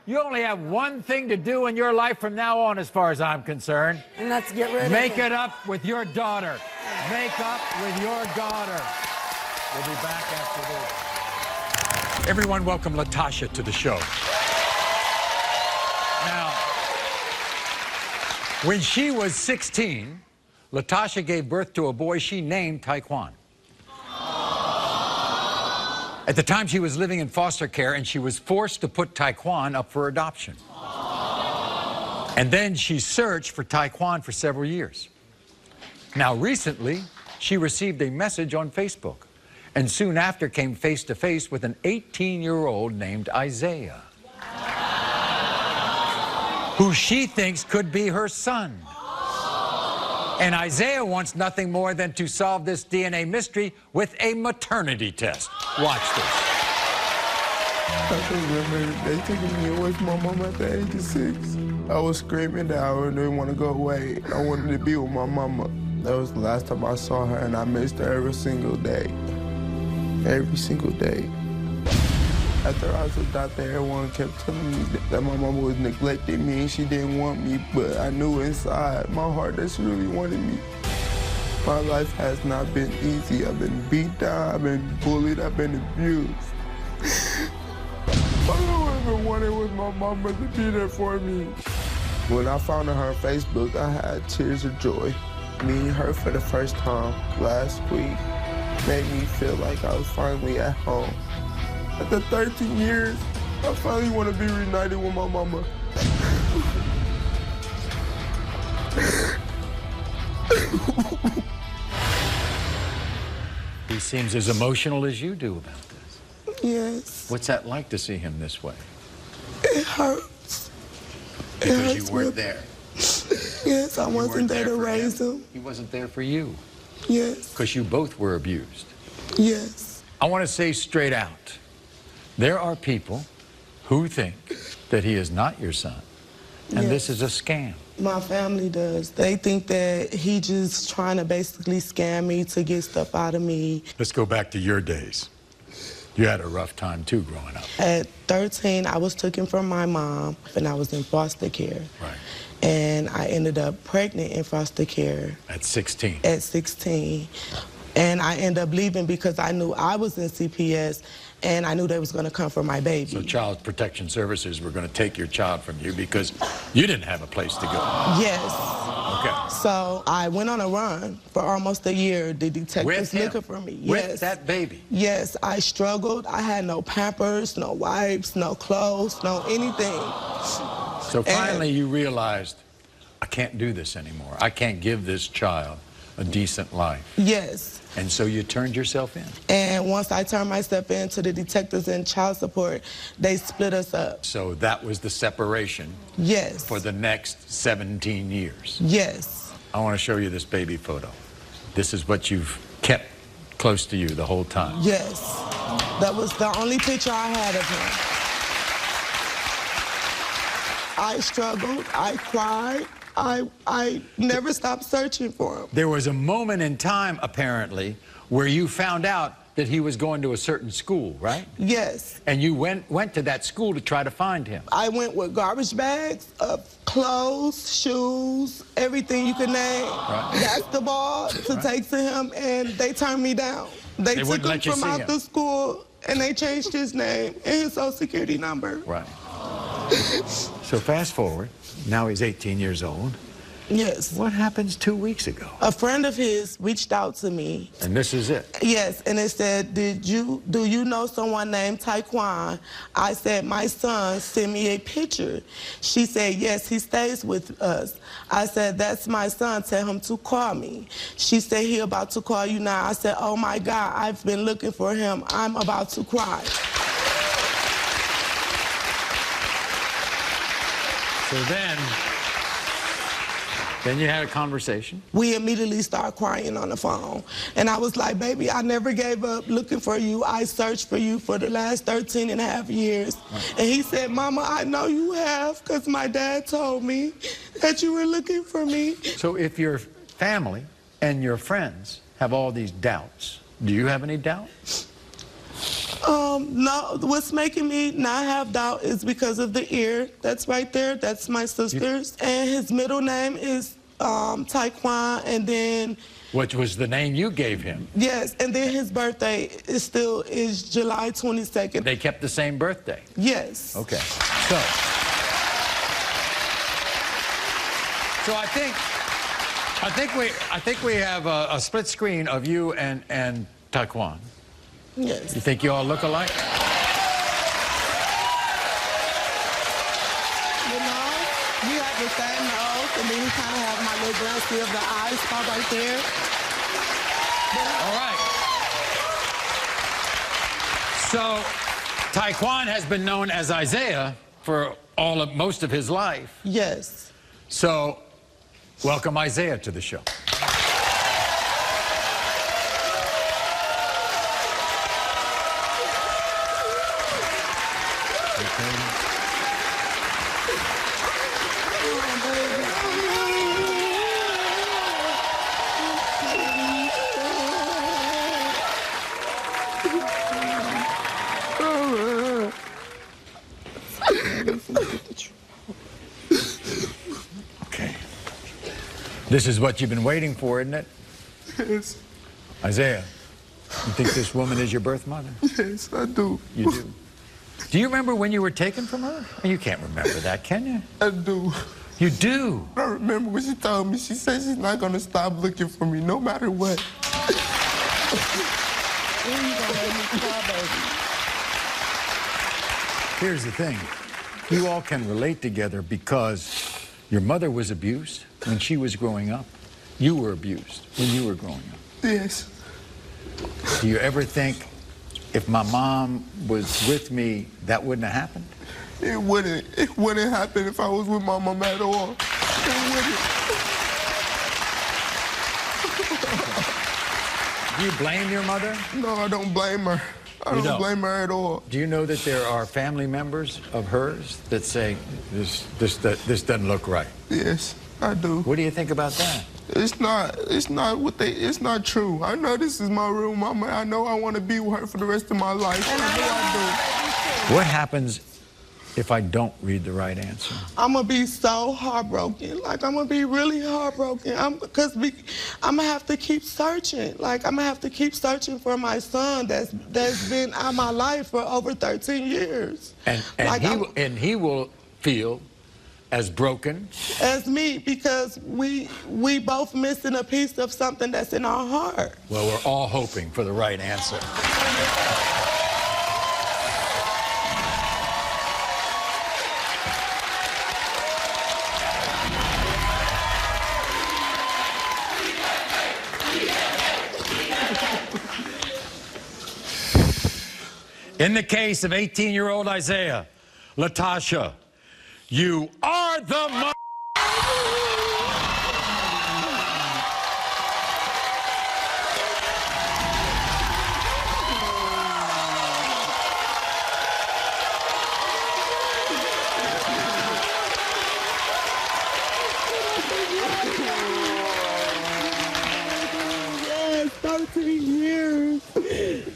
you only have one thing to do in your life from now on, as far as I'm concerned. And that's get rid of Make him. it up with your daughter. Make up with your daughter. We'll be back after this. Everyone, welcome Latasha to the show. Now, when she was 16, Latasha gave birth to a boy she named Taekwon. At the time, she was living in foster care, and she was forced to put Taekwon up for adoption. And then she searched for Taekwon for several years. Now, recently, she received a message on Facebook, and soon after came face to face with an 18-year-old named Isaiah, who she thinks could be her son. And Isaiah wants nothing more than to solve this DNA mystery with a maternity test. Watch this. I remember they taking me away from my mom at the age of 6. I was screaming that I didn't want to go away. I wanted to be with my mama. That was the last time I saw her, and I missed her every single day. Every single day. After I was adopted, everyone kept telling me that my mama was neglecting me and she didn't want me, but I knew inside my heart that she really wanted me. My life has not been easy. I've been beat down, I've been bullied, I've been abused. All I ever wanted was my mama to be there for me. When I found her on Facebook, I had tears of joy. Meeting her for the first time last week made me feel like I was finally at home. After 13 years, I finally want to be reunited with my mama. He seems as emotional as you do about this. Yes. What's that like to see him this way? It hurts. Because you weren't there. Yes, I wasn't weren't there to for raise him. He wasn't there for you. Yes. Because you both were abused. Yes. I want to say straight out, there are people who think that he is not your son, and this is a scam. My family does. They think that he just trying to basically scam me to get stuff out of me. Let's go back to your days. You had a rough time, too, growing up. At 13, I was taken from my mom, and I was in foster care. Right. And I ended up pregnant in foster care. At 16? At 16. And I ended up leaving because I knew I was in CPS, and I knew they was going to come for my baby. So Child Protection Services were going to take your child from you because you didn't have a place to go. Yes. Okay. So I went on a run for almost a year. The detectives looking for me. With Yes. that baby? Yes, I struggled. I had no Pampers, no wipes, no clothes, no anything. So finally you realized, I can't do this anymore. I can't give this child a decent life. Yes. And so you turned yourself in. And once I turned myself in to the detectives and child support, they split us up. So that was the separation. Yes. For the next 17 years. Yes. I want to show you this baby photo. This is what you've kept close to you the whole time. Yes. That was the only picture I had of him. I struggled. I cried. I never stopped searching for him. There was a moment in time, apparently, where you found out that he was going to a certain school, right? Yes. And you went to that school to try to find him. I went with garbage bags of clothes, shoes, everything you could name. Right. Basketball to take to him, and they turned me down. They took wouldn't him let you from see out him. the school, and they changed his name and his social security number. Right. So fast forward, now he's 18 years old. Yes. What happens 2 weeks ago? A friend of his reached out to me. And this is it? Yes, and it said, do you know someone named Taquan? I said, my son sent me a picture. She said, yes, he stays with us. I said, that's my son, tell him to call me. She said, he about to call you now. I said, oh my God, I've been looking for him. I'm about to cry. So then you had a conversation? We immediately started crying on the phone. And I was like, baby, I never gave up looking for you. I searched for you for the last 13 and a half years. Right. And he said, Mama, I know you have, because my dad told me that you were looking for me. So if your family and your friends have all these doubts, do you have any doubt? No, what's making me not have doubt is because of the ear. That's right there. That's my sister's. And his middle name is Taquan, and then... Which was the name you gave him. Yes, and then his birthday is July 22nd. They kept the same birthday? Yes. Okay. So I think we have a split screen of you and Taquan. Yes. You think you all look alike? You know, we have the same nose, and then we kind of have my little glancey of the eyes spot right there. All right. So, Taquan has been known as Isaiah for most of his life. Yes. So, welcome Isaiah to the show. Okay. This is what you've been waiting for, isn't it? Yes. Isaiah, you think this woman is your birth mother? Yes, I do. You do? Do you remember when you were taken from her? You can't remember that, can you? I do. You do? I remember when she told me, she said she's not going to stop looking for me no matter what. Here's the thing. You all can relate together because your mother was abused when she was growing up. You were abused when you were growing up. Yes. Do you ever think if my mom was with me, that wouldn't have happened? It wouldn't. It wouldn't happen if I was with my mom at all. It wouldn't. Do you blame your mother? No, I don't blame her. I don't blame her at all. Do you know that there are family members of hers that say, this doesn't look right? Yes, I do. What do you think about that? It's not true. I know this is my real mama. I know I want to be with her for the rest of my life. I do. What happens if I don't read the right answer? I'm gonna be so heartbroken. Like, I'm gonna be really heartbroken. Because I'm gonna have to keep searching. Like, I'm gonna have to keep searching for my son that's been out of my life for over 13 years. And he will feel as broken as me, because we both missing a piece of something that's in our heart. Well, we're all hoping for the right answer. In the case of 18-year-old Isaiah, Latasha, you are the Yes, 13 years. Yes.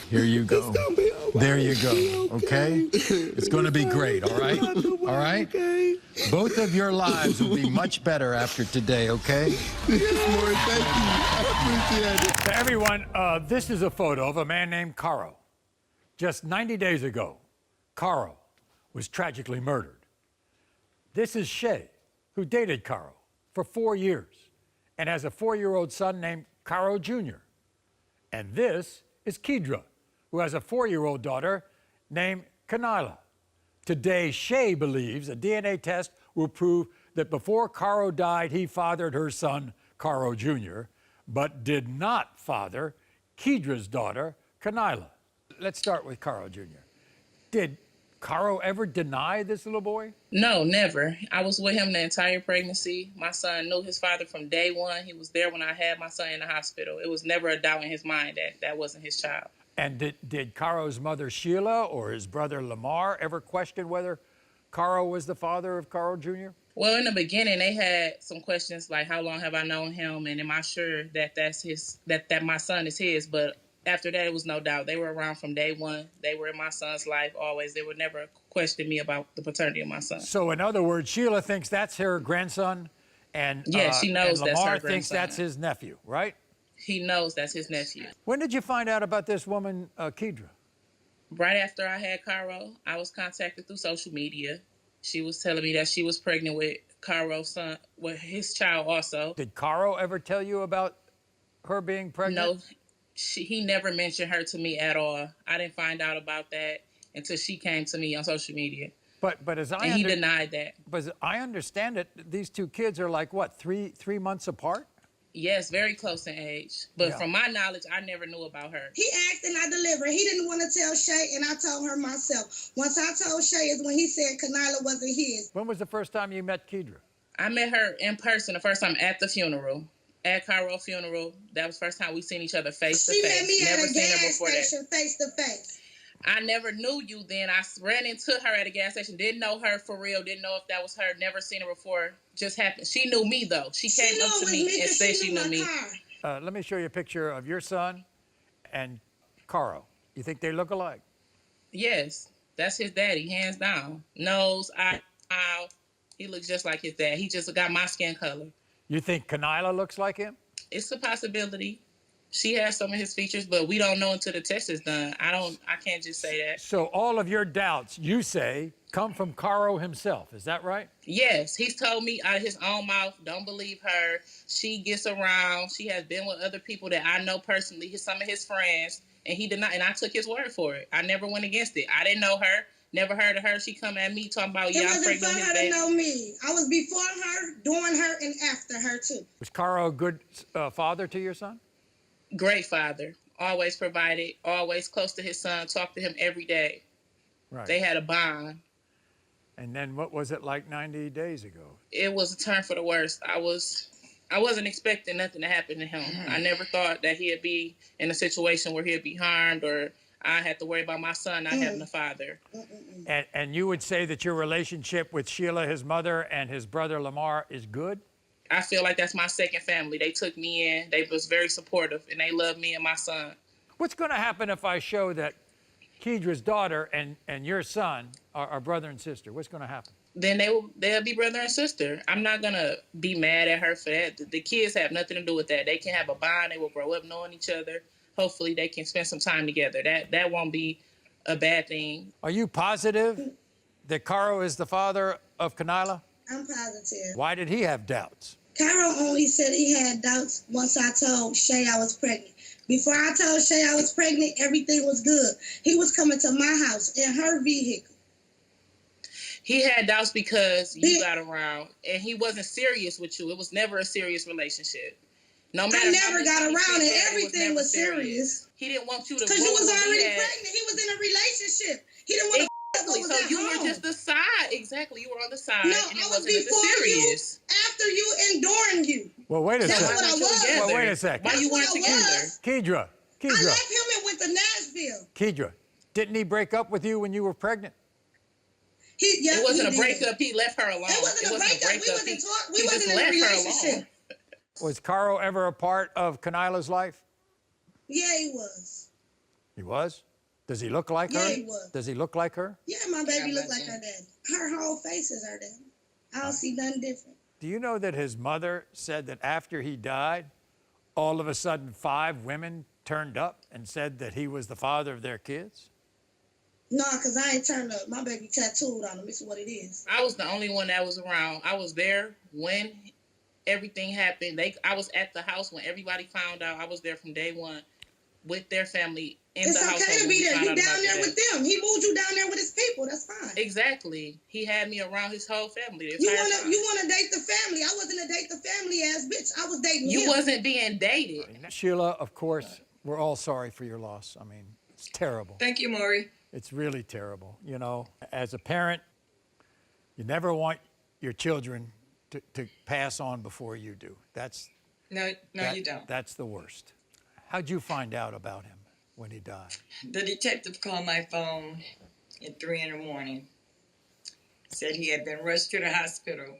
Here you go. It's gonna be all right. There you go. Okay? It's going to be great, all right? All right? Okay. Both of your lives will be much better after today, okay? Yes, Maury, thank you. I appreciate it. To everyone, this is a photo of a man named Caro. Just 90 days ago, Caro was tragically murdered. This is Shay, who dated Caro for 4 years and has a 4-year-old son named Caro Jr. And this is Kedra, who has a 4-year-old daughter named Kanila. Today, Shay believes a DNA test will prove that before Caro died, he fathered her son, Caro Jr., but did not father Kedra's daughter, Kanila. Let's start with Caro Jr. Did Caro ever deny this little boy? No, never. I was with him the entire pregnancy. My son knew his father from day one. He was there when I had my son in the hospital. It was never a doubt in his mind that that wasn't his child. And did Caro's mother, Sheila, or his brother, Lamar, ever question whether Caro was the father of Caro Jr.? Well, in the beginning, they had some questions like, how long have I known him? And am I sure that that's his, that my son is his? But after that, it was no doubt. They were around from day one. They were in my son's life always. They would never question me about the paternity of my son. So in other words, Sheila thinks that's her grandson, and yeah, she knows and that's Lamar her grandson. thinks that's his nephew, right? He knows that's his nephew. When did you find out about this woman, Kedra? Right after I had Caro, I was contacted through social media. She was telling me that she was pregnant with Caro's son, with his child also. Did Caro ever tell you about her being pregnant? No, he never mentioned her to me at all. I didn't find out about that until she came to me on social media. But as he denied that. But as I understand it, these two kids are like, what, three months apart? Yes, very close in age. But from my knowledge, I never knew about her. He asked and I delivered. He didn't want to tell Shay, and I told her myself. Once I told Shay is when he said Kanila wasn't his. When was the first time you met Kedra? I met her in person the first time at the funeral. At Caro's funeral. That was the first time we seen each other face to face. She met me never at a seen her gas before station face to face. I never knew you then. I ran into her at a gas station. Didn't know her for real. Didn't know if that was her. Never seen her before. Just happened. She knew me, though. She came up to me and said she knew me. Let me show you a picture of your son and Caro. You think they look alike? Yes. That's his daddy, hands down. Nose, eye. He looks just like his dad. He just got my skin color. You think Kanila looks like him? It's a possibility. She has some of his features, but we don't know until the test is done. I can't just say that. So all of your doubts, you say, come from Caro himself. Is that right? Yes. He's told me out of his own mouth, don't believe her. She gets around. She has been with other people that I know personally, some of his friends, and he denied, and I took his word for it. I never went against it. I didn't know her. Never heard of her. She come at me talking about, yeah, I'm pregnant with his baby. It wasn't for her to know me. I was before her, during her, and after her, too. Was Caro a good father to your son? Great father. Always provided, always close to his son, talked to him every day. Right. They had a bond. And then what was it like 90 days ago? It was a turn for the worst. I wasn't expecting nothing to happen to him. I never thought that he'd be in a situation where he'd be harmed or I had to worry about my son not having a father. And you would say that your relationship with Sheila, his mother, and his brother Lamar is good? I feel like that's my second family. They took me in. They was very supportive, and they love me and my son. What's going to happen if I show that Kedra's daughter and your son are brother and sister? What's going to happen? Then they'll be brother and sister. I'm not going to be mad at her for that. The kids have nothing to do with that. They can have a bond. They will grow up knowing each other. Hopefully, they can spend some time together. That won't be a bad thing. Are you positive that Caro is the father of Kanila? I'm positive. Why did he have doubts? Caro only said he had doubts once I told Shay I was pregnant. Before I told Shay I was pregnant, everything was good. He was coming to my house in her vehicle. He had doubts because you got around, and he wasn't serious with you. It was never a serious relationship. No matter I never got around and everything was serious. He didn't want you to. Because you was already pregnant. He was in a relationship. He didn't want to. So you were just the side. Exactly. You were on the side. No, and it I was wasn't before serious. you, after you, and during you. Well, wait a second. That's what I was. Well, wait a second. Why you weren't together? Kedra. I left him and went to Nashville. Kedra, didn't he break up with you when you were pregnant? It wasn't a breakup. He left her alone. It wasn't a breakup. We wasn't in a relationship. Was Caro ever a part of Kanila's life? Yeah, he was. He was? Does he look like her? Yeah, he was. Does he look like her? Yeah, my baby looked like her dad. Her whole face is her dad. I don't see nothing different. Do you know that his mother said that after he died, all of a sudden 5 women turned up and said that he was the father of their kids? No, because I ain't turned up. My baby tattooed on him. It's what it is. I was the only one that was around. I was there when everything happened. I was at the house when everybody found out. I was there from day one with their family in the house. It's okay to be there. You down there with them. He moved you down there with his people. That's fine. Exactly. He had me around his whole family. You wanna date the family. I wasn't a date the family ass bitch. I was dating him. You wasn't being dated. Sheila, of course, we're all sorry for your loss. I mean, it's terrible. Thank you, Maury. It's really terrible. You know, as a parent, you never want your children to pass on before you do. No, you don't. That's the worst. How'd you find out about him when he died? The detective called my phone at 3 in the morning. Said he had been rushed to the hospital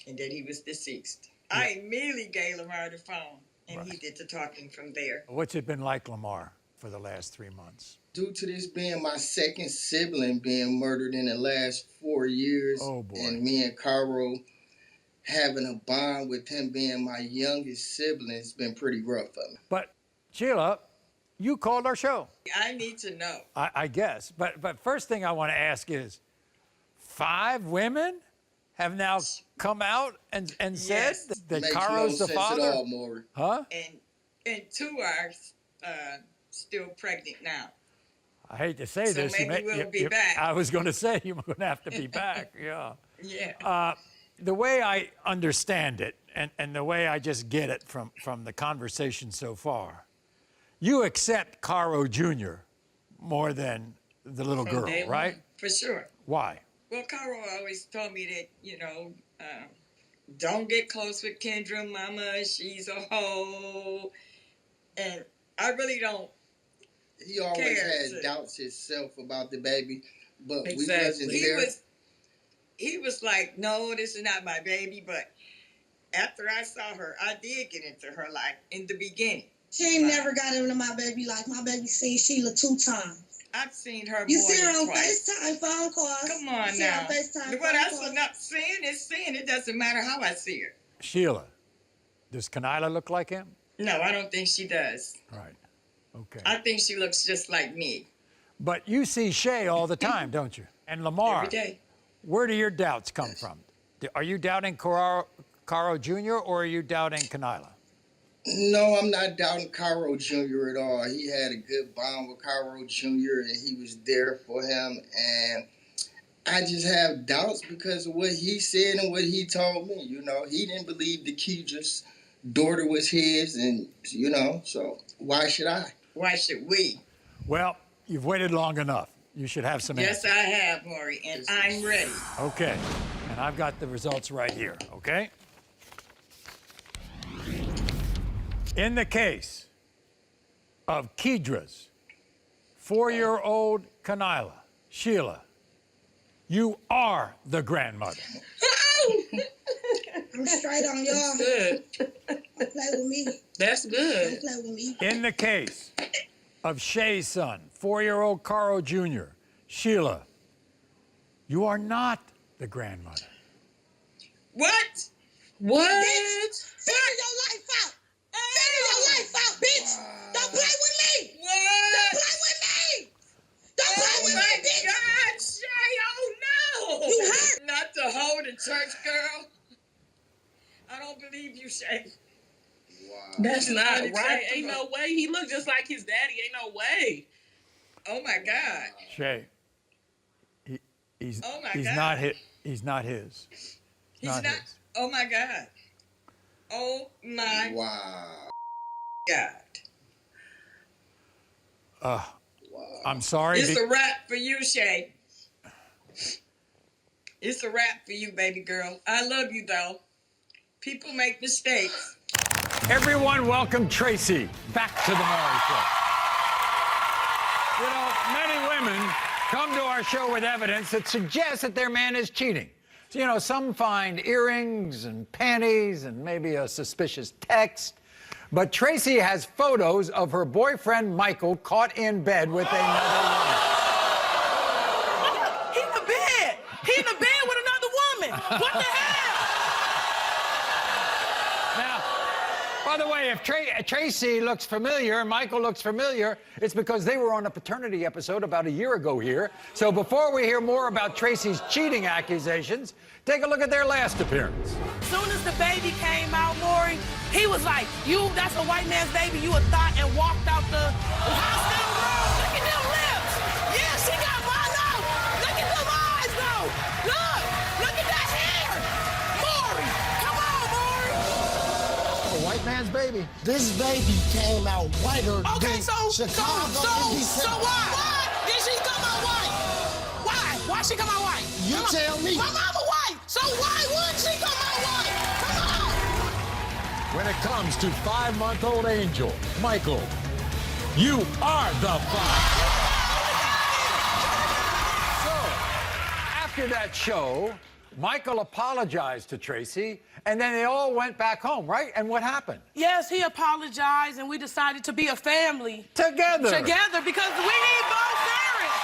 and that he was deceased. Yeah. I immediately gave Lamar the phone, and he did the talking from there. What's it been like, Lamar, for the last 3 months? Due to this being my second sibling being murdered in the last 4 years, and me and Caro having a bond with him being my youngest sibling, it's been pretty rough for me. But, Sheila, you called our show. I need to know. I guess. But first thing I want to ask is, 5 women have now come out and said that Caro's the father? At all, Maury. Huh? And 2 are still pregnant now. I hate to say this. Maybe we'll be back. I was going to say you're going to have to be back. Yeah. Yeah. The way I understand it, and the way I just get it from the conversation so far, you accept Caro Jr. more than the little From girl, day one, right? For sure. Why? Well, Caro always told me that, don't get close with Kendra, mama. She's a hoe. And I really don't. He always had doubts himself about the baby, but we Exactly. wasn't there. He was like, no, this is not my baby. But after I saw her, I did get into her life in the beginning. She ain't never got into my baby life. My baby seen Sheila 2 times. I've seen her You more see her than on twice. FaceTime, phone calls. Come on You see her now. on FaceTime, Well, phone that's calls. not seeing is seeing. It doesn't matter how I see her. Sheila, does Kanila look like him? No, I don't think she does. Right. Okay. I think she looks just like me. But you see Shay all the time, don't you? And Lamar. Every day. Where do your doubts come from? Are you doubting Caro Jr. or are you doubting Kanila? No, I'm not doubting Caro Jr. at all. He had a good bond with Caro Jr. and he was there for him. And I just have doubts because of what he said and what he told me. You know, he didn't believe the Kedra's daughter was his, and so why should I? Why should we? Well, you've waited long enough. You should have some Yes, answers. I have, Maury, and I'm ready. Okay. And I've got the results right here, okay? In the case of Kedra's 4-year-old Kanila, Sheila, you are the grandmother. I'm straight on y'all. That's good. Don't play with me. That's good. Don't play with me. In the case of Shay's son, 4-year-old Caro Jr., Sheila, you are not the grandmother. What? What? Figure your life out. Figure your life out, bitch. Don't play with me. What? Don't play with me. Don't play with me, bitch. God, Shay, oh no! You hurt. Not to hold a church girl. I don't believe you, Shay. That's not unacceptable. right. Ain't no way. He looked just like his daddy. Ain't no way. Oh my God. Shay, he's Oh my he's God. not his. He's not his. He's not. his. Oh my God. Oh my God. I'm sorry. It's a wrap for you, Shay. It's a wrap for you, baby girl. I love you, though. People make mistakes. Everyone, welcome Tracey back to the Maury Show. You know, many women come to our show with evidence that suggests that their man is cheating. So, you know, some find earrings and panties and maybe a suspicious text. But Tracey has photos of her boyfriend, Michael, caught in bed with another woman. He in the bed. He in the bed with another woman. What the hell? Now, by by the way, if Tracey looks familiar, Michael looks familiar, it's because they were on a paternity episode about a year ago here. So before we hear more about Tracey's cheating accusations, take a look at their last appearance. As soon as the baby came out, Maury, he was like, that's a white man's baby, you a thought, and walked out the hospital room. Look at them lips. Yeah, she got my nose. Look at them eyes, though. Look at that hair. Maury, come on, Maury. A white man's baby. This baby came out whiter Okay, than so Chicago. why did she come out white? Why she come out white? You tell me. My mama white, so why would she come out white? Come on. When it comes to 5-month-old Angel, Michael, you are the father. So, after that show, Michael apologized to Tracey, and then they all went back home, right? And what happened? Yes, he apologized, and we decided to be a family. Together. Together, because we need both parents.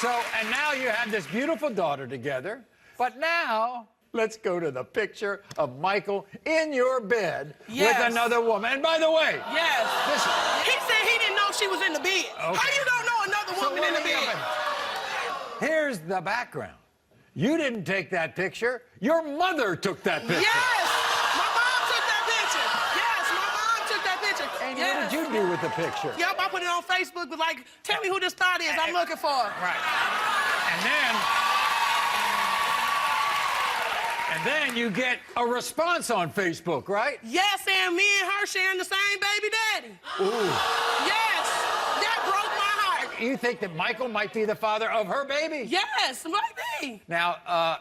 So, and now you have this beautiful daughter together, but now let's go to the picture of Michael in your bed with another woman. And by the way, he said he didn't know she was in the bed. Okay. How you don't know another woman in the bed? Here's the background. You didn't take that picture. Your mother took that picture. Yes, my mom took that picture. Yes, my mom took that picture. And what did you do with the picture? Yep, I put it on Facebook, but like, tell me who this thought is I'm looking for. Right. And then you get a response on Facebook, right? Yes, and me and her sharing the same baby daddy. Ooh. Yes, that broke my heart. You think that Michael might be the father of her baby? Yes, might be. Now,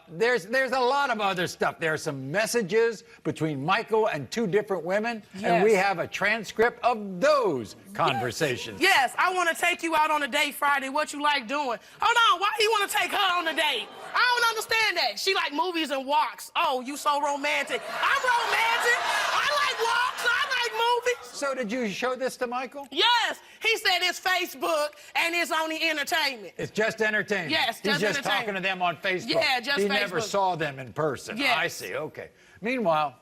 there's a lot of other stuff. There are some messages between Michael and 2 different women, and we have a transcript of those conversations. Yes, I want to take you out on a date Friday. What you like doing? Hold on, why do you want to take her on a date? I don't understand that. She like movies and walks. Oh, you so romantic. I'm romantic. I like walks. I like movies. So did you show this to Michael? Yes. He said it's Facebook and it's only entertainment. It's just entertainment. Yes, He's just entertainment. talking to them on Facebook. Yeah, just He Facebook. never saw them in person. Yes. I see, okay. Meanwhile,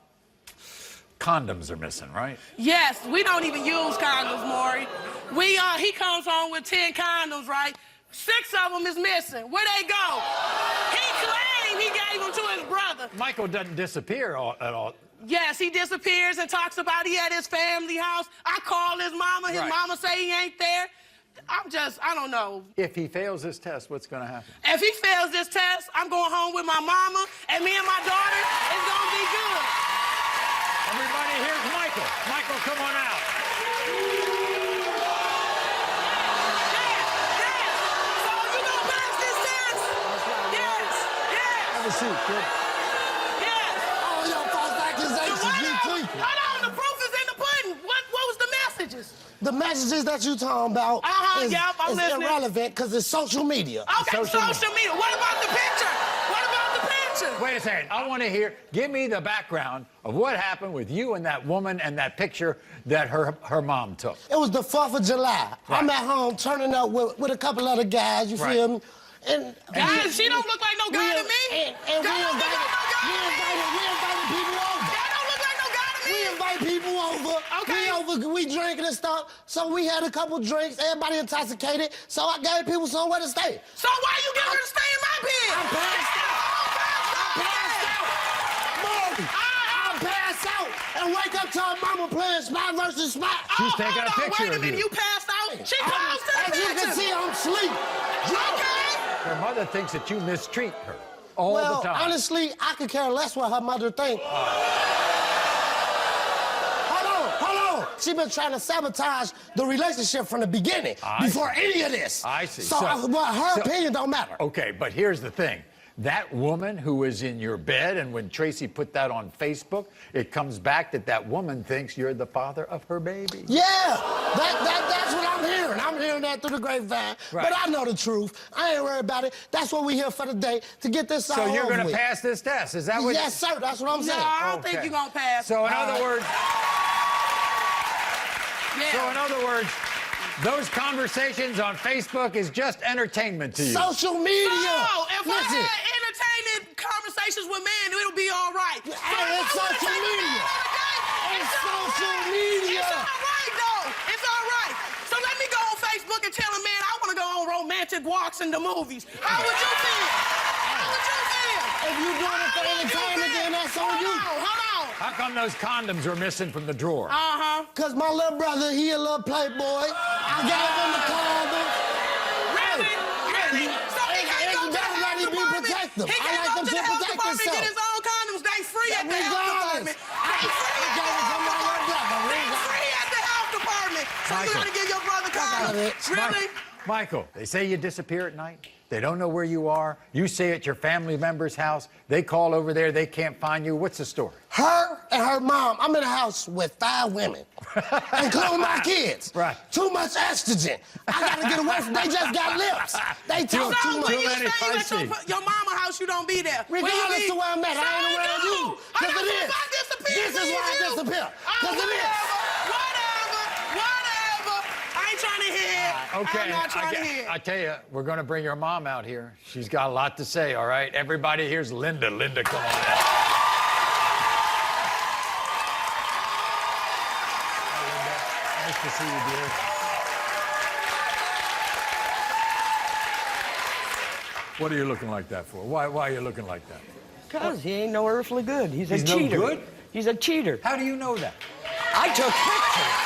condoms are missing, right? Yes, we don't even use condoms, Maury. He comes home with 10 condoms, right? 6 of them is missing. Where they go? He claimed he gave them to his brother. Michael doesn't disappear at all. Yes, he disappears and talks about he at his family house. I call his mama. His mama say he ain't there. I don't know. If he fails this test, what's going to happen? If he fails this test, I'm going home with my mama, and me and my daughter is going to be good. Everybody, here's Michael. Michael, come on out. Have a seat, kid. All your false accusations, you tweaking. Hold on, the proof is in the pudding. What was the messages? The messages that you talking about is irrelevant because it's social media. Okay, social media. What about the picture? What about the picture? Wait a second. I want to hear, give me the background of what happened with you and that woman and that picture that her mom took. It was the 4th of July. Right. I'm at home turning up with a couple other guys, you feel me? And guys, she don't look like no guy to me. And we invited people over. That don't look like no guy to me. We invite people over. Okay. We drinking and stuff. So we had a couple drinks. Everybody intoxicated. So I gave people somewhere to stay. So why you get her to stay in my bed? I'm passed out. Maury, I pass out and wake up to her mama playing Spot versus Spot. She's taking a picture wait a of minute, you. you passed out? She posted the As you picture. can see, I'm asleep. Okay. Her mother thinks that you mistreat her all Well, the time. honestly, I could care less what her mother thinks. Hold on. She been trying to sabotage the relationship from the beginning before any of this. I see. So her opinion don't matter. Okay, but here's the thing. That woman who was in your bed, and when Tracey put that on Facebook, it comes back that woman thinks you're the father of her baby. Yeah, that's what I'm hearing. I'm hearing that through the grapevine. Right. But I know the truth. I ain't worried about it. That's what we here for today, to get this all So you're over going to with. pass this test, is that what? Yes, sir, that's what I'm saying. No, I don't think you're going to pass. So in other words, those conversations on Facebook is just entertainment to you. Social media. No, if I Listen. had entertaining conversations with men, it'll be all right. Hey, it's social media. It's social media. It's all right, though. It's all right. So let me go on Facebook and tell a man I want to go on romantic walks in the movies. How would you feel? How would you feel? If you doing it for entertainment, then that's on you. Hold on. How come those condoms are missing from the drawer? Uh-huh. Cause my little brother, he a little playboy. I gave him the condom. Really? Really? So he can't go to the health department. He can't go to the health department and get his own condoms. They free at the health department. They free at the health department. They free at the health department. So you gotta give your brother condoms. Really? Michael, they say you disappear at night. They don't know where you are. You stay at your family member's house. They call over there. They can't find you. What's the story? Her and her mom. I'm in a house with 5 women, including my kids. Right. Too much estrogen. I gotta get away from. They just got lips. They talk too much. When you stay at your mama house, you don't be there. Regardless of where I'm at, I ain't around you. Cause it is. This is why I disappear. Cause it is. Whatever. I ain't trying to hear. Okay, I'm not trying to hear. I tell you, we're going to bring your mom out here. She's got a lot to say, all right? Everybody, here's Linda. Linda, come on out. Hi, Linda. Nice to see you, dear. What are you looking like that for? Why are you looking like that? Because he ain't no earthly good. He's a no cheater. good? He's a cheater. How do you know that? I took pictures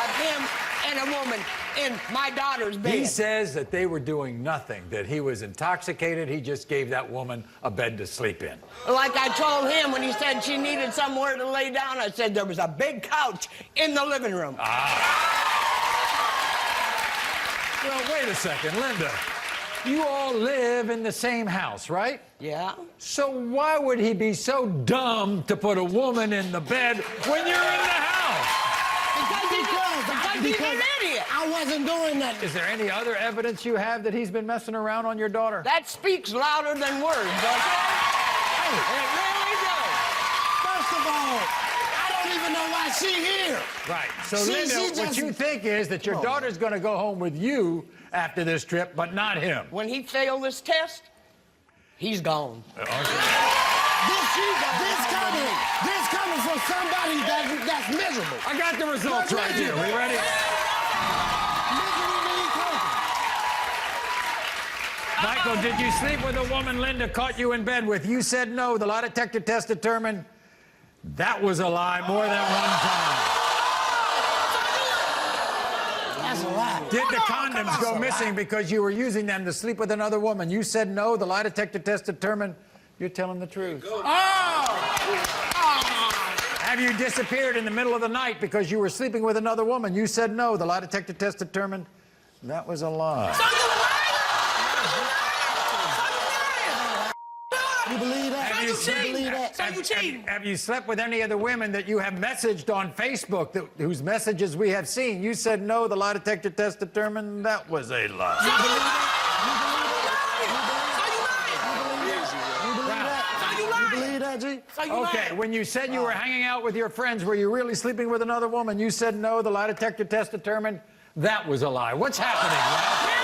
of him and a woman in my daughter's bed. He says that they were doing nothing, that he was intoxicated. He just gave that woman a bed to sleep in. Like I told him when he said she needed somewhere to lay down, I said there was a big couch in the living room. Well, wait a second, Linda. You all live in the same house, right? Yeah. So why would he be so dumb to put a woman in the bed when you're in the house? Because he's an idiot. I wasn't doing that. Is there any other evidence you have that he's been messing around on your daughter? That speaks louder than words, okay? Hey, it really does. First of all, I don't even know why she here. Right. So, Linda, what you think is that your daughter's going to go home with you after this trip, but not him. When he failed this test, he's gone. This coming from somebody that's miserable. I got the results right here. We ready? Michael, did you sleep with a woman Linda caught you in bed with? You said no. The lie detector test determined that was a lie more than one time. That's a lie. Did the condoms go missing because you were using them to sleep with another woman? You said no. The lie detector test determined you're telling the truth. Have you disappeared in the middle of the night because you were sleeping with another woman? You said no. The lie detector test determined that was a lie. You believe that? Have you slept with any of the women that you have messaged on Facebook whose messages we have seen? You said no. The lie detector test determined that was a lie. You believe that? G? Okay, when you said you were hanging out with your friends, were you really sleeping with another woman? You said no. The lie detector test determined that was a lie. What's happening, Ralph?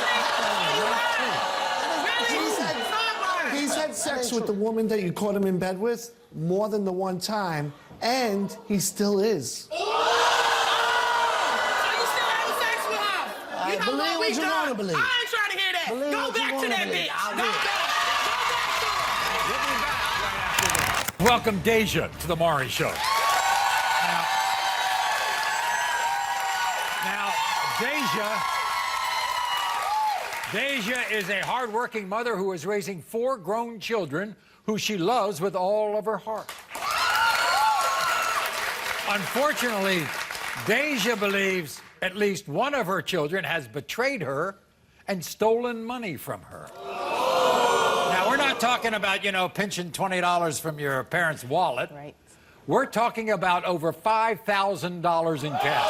He's had sex with the woman that you caught him in bed with more than the one time, and he still is. So you still having sex with her? You know believe what you want to believe. I ain't trying to hear that. Believe Go what you back to wanna that believe. bitch. I'll Go do it. back. Welcome, Daja, to the Maury Show. Now, Daja is a hardworking mother who is raising 4 grown children who she loves with all of her heart. Unfortunately, Daja believes at least one of her children has betrayed her and stolen money from her. Now, we're not talking about, pinching $20 from your parents' wallet. Right. We're talking about over $5,000 in cash.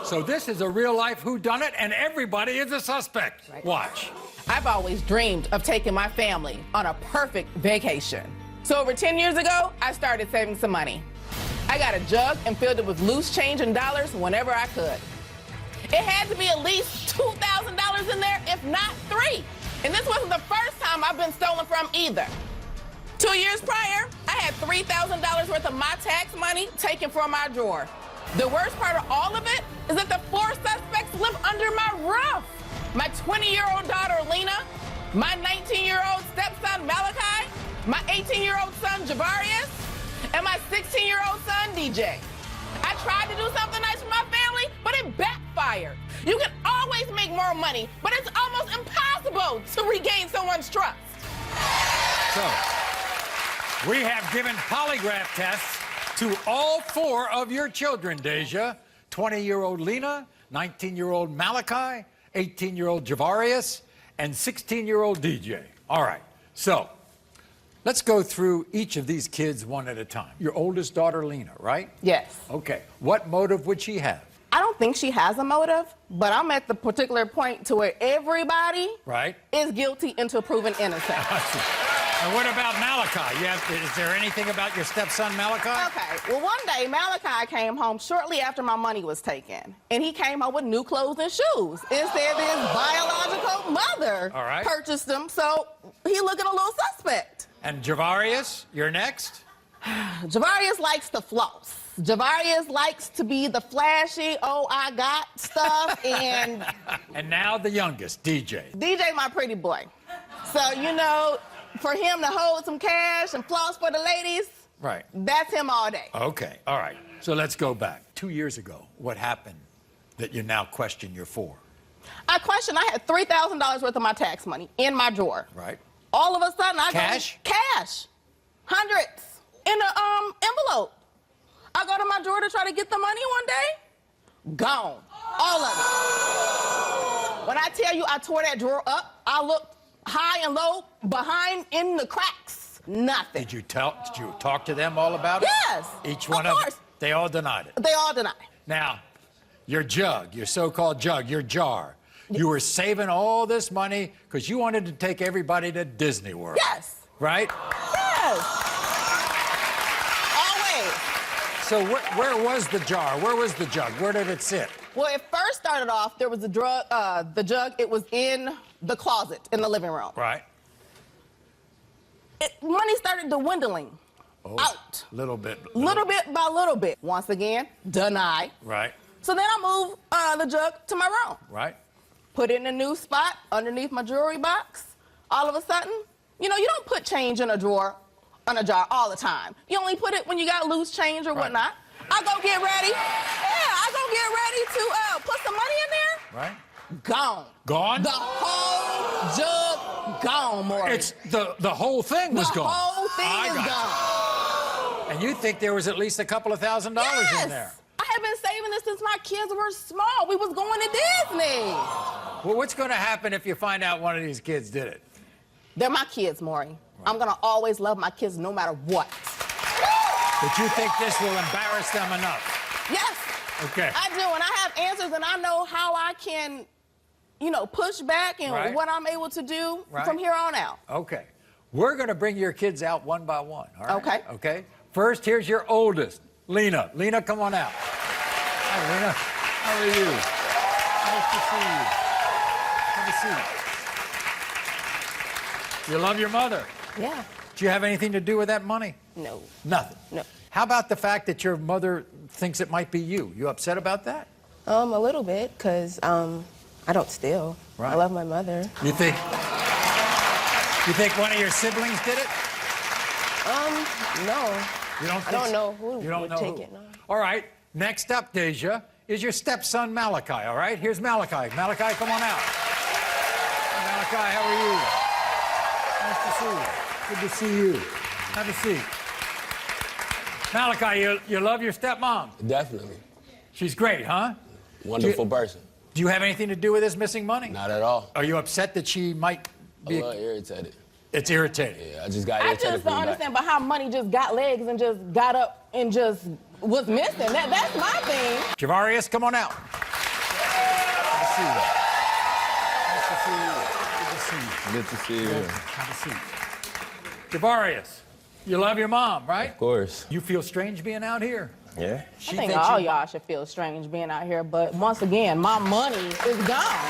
So this is a real-life whodunit, and everybody is a suspect. Right. Watch. I've always dreamed of taking my family on a perfect vacation. So over 10 years ago, I started saving some money. I got a jug and filled it with loose change and dollars whenever I could. It had to be at least $2,000 in there, if not 3. And this wasn't the first time I've been stolen from either. 2 years prior, I I had $3,000 worth of my tax money taken from my drawer. The worst part of all of it is that the 4 suspects live under my roof. My 20-year-old daughter, Lyna, my 19-year-old stepson, Malacai, my 18-year-old son, Javarious, and my 16-year-old son, DJ. I tried to do something nice for my family, but it backfired. You can always make more money, but it's almost impossible to regain someone's trust. So, we have given polygraph tests to all 4 of your children, Daja. 20-year-old Lyna, 19-year-old Malacai, 18-year-old Javarious, and 16-year-old DJ. All right, so let's go through each of these kids one at a time. Your oldest daughter, Lyna, right? Yes. Okay, what motive would she have? I don't think she has a motive, but I'm at the particular point to where everybody is guilty until proven innocent. And what about Malacai? Is there anything about your stepson, Malacai? Okay, well, one day, Malacai came home shortly after my money was taken. And he came home with new clothes and shoes. Instead, his biological mother purchased them, so he looking a little suspect. And Javarious, you're next? Javarious likes to floss. Javarious likes to be the flashy, oh, I got stuff, and... And now the youngest, DJ. DJ, my pretty boy. So, you know, for him to hold some cash and floss for the ladies, that's him all day. Okay, all right. So let's go back. 2 years ago, what happened that you now question your 4? I had $3,000 worth of my tax money in my drawer. Right. All of a sudden, Cash? Cash. Hundreds. In an envelope. I go to my drawer to try to get the money one day. Gone. All of it. When I tell you I tore that drawer up, I looked high and low, behind, in the cracks. Nothing. Did you talk to them all about it? Yes. Each one of them? They all denied it? They all denied it. Now, your jug, your so-called jug, your jar, you were saving all this money because you wanted to take everybody to Disney World. Yes. Right? Yes. Always. So where was the jar? Where was the jug? Where did it sit? Well, it first started off, there was the jug, it was in the closet in the living room. Right. Money started dwindling out. Little bit. Little bit by little bit. Once again, deny. Right. So then I moved the jug to my room. Right. Put it in a new spot underneath my jewelry box. All of a sudden, you know, you don't put change in a drawer, in a jar all the time. You only put it when you got loose change or whatnot. I go get ready. Yeah, I go get ready to put some money in there. Right. Gone. Gone? The whole jug gone, Maury. It's the whole thing was gone. The whole thing is gone. And you think there was at least a couple of $1,000s in there? I have been saving this since my kids were small. We was going to Disney. Well, what's going to happen if you find out one of these kids did it? They're my kids, Maury. Right. I'm going to always love my kids no matter what. But you think this will embarrass them enough? Yes. Okay. I do, and I have answers, and I know how I can, you know, push back and what I'm able to do from here on out. Okay. We're going to bring your kids out one by one, all right? Okay. Okay? First, here's your oldest, Lyna. Lyna, come on out. Hi, Lyna. How are you? Nice to see you. Have a seat. You love your mother? Yeah. Do you have anything to do with that money? No. Nothing? No. How about the fact that your mother thinks it might be you? You upset about that? A little bit, because I don't steal. Right. I love my mother. You think one of your siblings did it? No. You don't think I don't so? know who You don't would know take who. it, no. All right, next up, Daja, is your stepson, Malacai, all right? Here's Malacai. Malacai, come on out. Malacai, how are you? Nice to see you. Good to see you. Have a seat. Malacai, you love your stepmom? Definitely. She's great, huh? Wonderful person. Do you have anything to do with this missing money? Not at all. Are you upset that she might be... A little irritated. It's irritating. Yeah, I just got I irritated. just don't understand about how money just got legs and just got up and just was missing. That's my thing. Javarious, come on out. Good to see you. Have a seat. Javarious, you love your mom, right? Of course. You feel strange being out here? Yeah. I think all y'all should feel strange being out here, but once again, my money is gone.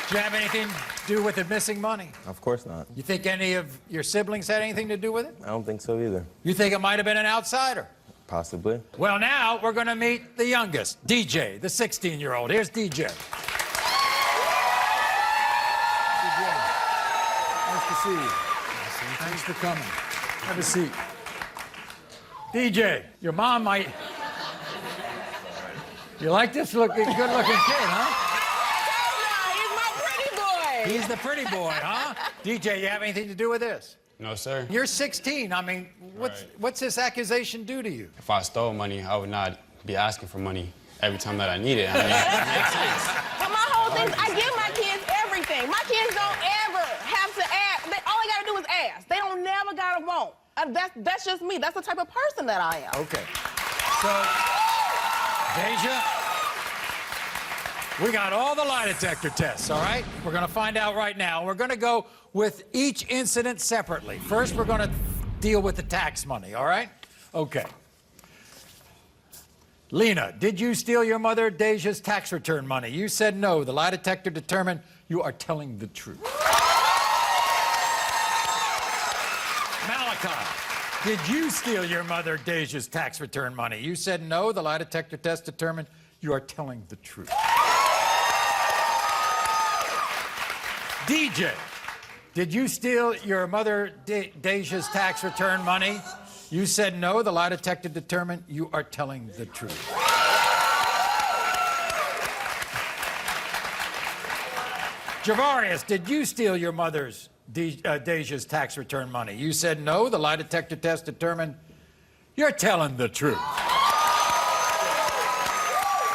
Do you have anything do with the missing money? Of course not. You think any of your siblings had anything to do with it? I don't think so either. You think it might have been an outsider? Possibly. Well, now we're going to meet the youngest, DJ, the 16-year-old. Here's DJ. Nice to see you. Thanks for coming. Have a seat. DJ, your mom might... You like this good-looking kid, huh? He's my pretty boy. He's the pretty boy, huh? DJ, you have anything to do with this? No, sir. You're 16. I mean, what's this accusation do to you? If I stole money, I would not be asking for money every time that I need it. I mean, it makes sense. But my whole thing is I give my kids everything. My kids don't ever have to ask. All they gotta do is ask. They don't never gotta want. That's just me. That's the type of person that I am. Okay. So, Daja, we got all the lie detector tests, all right? We're gonna find out right now. We're gonna go with each incident separately. First, we're gonna deal with the tax money, all right? Okay. Lyna, did you steal your mother Daja's tax return money? You said no. The lie detector determined you are telling the truth. Malacai, did you steal your mother Daja's tax return money? You said no. The lie detector test determined you are telling the truth. DJ, did you steal your mother Daja's tax return money? You said no. The lie detector determined you are telling the truth. Javarious, did you steal your mother's Daja's tax return money? You said no. The lie detector test determined you're telling the truth.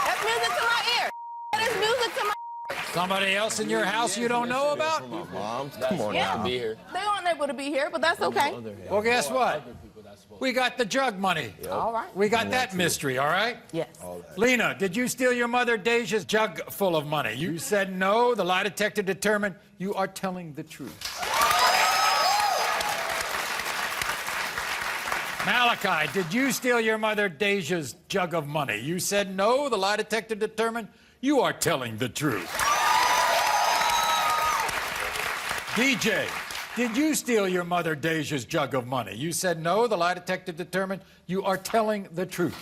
That's music to my ear. That is music to my Somebody else in your house you don't know about? Mom, come on, Yeah. now. Be here. They aren't able to be here, but that's okay. Well, guess what? We got the jug money. All right. We got that mystery, all right? Yes. Lyna, did you steal your mother Daja's jug full of money? You said no. The lie detector determined you are telling the truth. Malacai, did you steal your mother Daja's jug of money? You said no. The lie detector determined you are telling the truth. DJ, did you steal your mother Daja's jug of money? You said no. The lie detector determined you are telling the truth.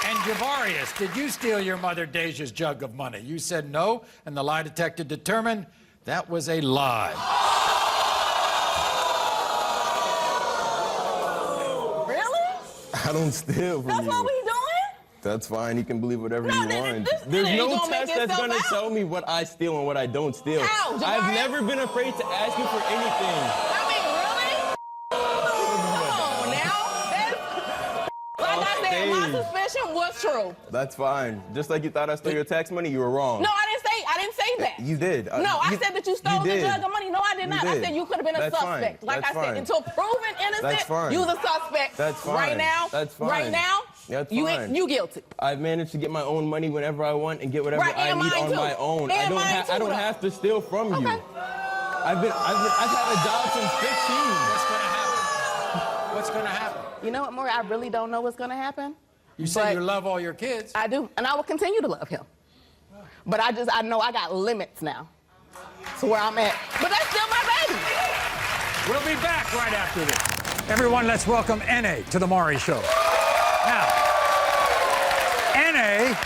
And Javarious, did you steal your mother Daja's jug of money? You said no, and the lie detector determined that was a lie. Really? I don't steal from That's you. what we doing? That's fine. You can believe whatever you want. this There's ain't no gonna make test that's itself going to out. tell me what I steal and what I don't steal. How, I've Javarious? never been afraid to ask you for anything. I mean, really? Come on now. Like I said, my suspicion was true. That's fine. Just like you thought I stole your tax money, you were wrong. No, I didn't say that. You did. No, I said that you stole the did. jug of money. No, I did not. I did. said you could have been a That's suspect. fine. Like That's I said, fine. until proven innocent, That's fine. you's a suspect. That's fine. Right now, That's fine. right now, That's you fine. you guilty. I've managed to get my own money whenever I want and get whatever Right, I and need mine on too. my own. And I mine don't too, though. have to steal from you. I've had a job since 15. What's going to happen? What's going to happen? You know what, Maury? I really don't know what's going to happen. You say you love all your kids. I do, and I will continue to love him. But I know I got limits now to where I'm at. But that's still my baby. We'll be back right after this. Everyone, let's welcome N.A. to the Maury Show. Now, N.A.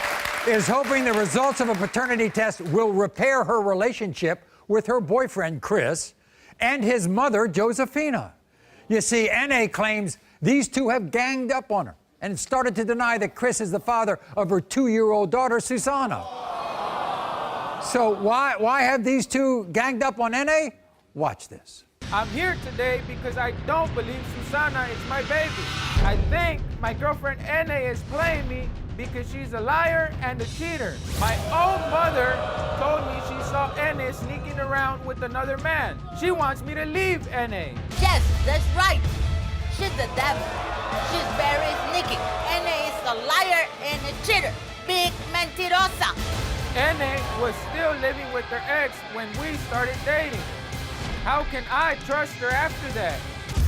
is hoping the results of a paternity test will repair her relationship with her boyfriend, Chris, and his mother, Josefina. You see, N.A. claims these two have ganged up on her and started to deny that Chris is the father of her 2-year-old daughter, Susanna. So why have these two ganged up on N.A.? Watch this. I'm here today because I don't believe Susanna is my baby. I think my girlfriend N.A. is playing me because she's a liar and a cheater. My own mother told me she saw N.A. sneaking around with another man. She wants me to leave N.A. Yes, that's right. She's the devil. She's very sneaky. N.A. is a liar and a cheater. Big mentirosa. N.A. was still living with her ex when we started dating. How can I trust her after that?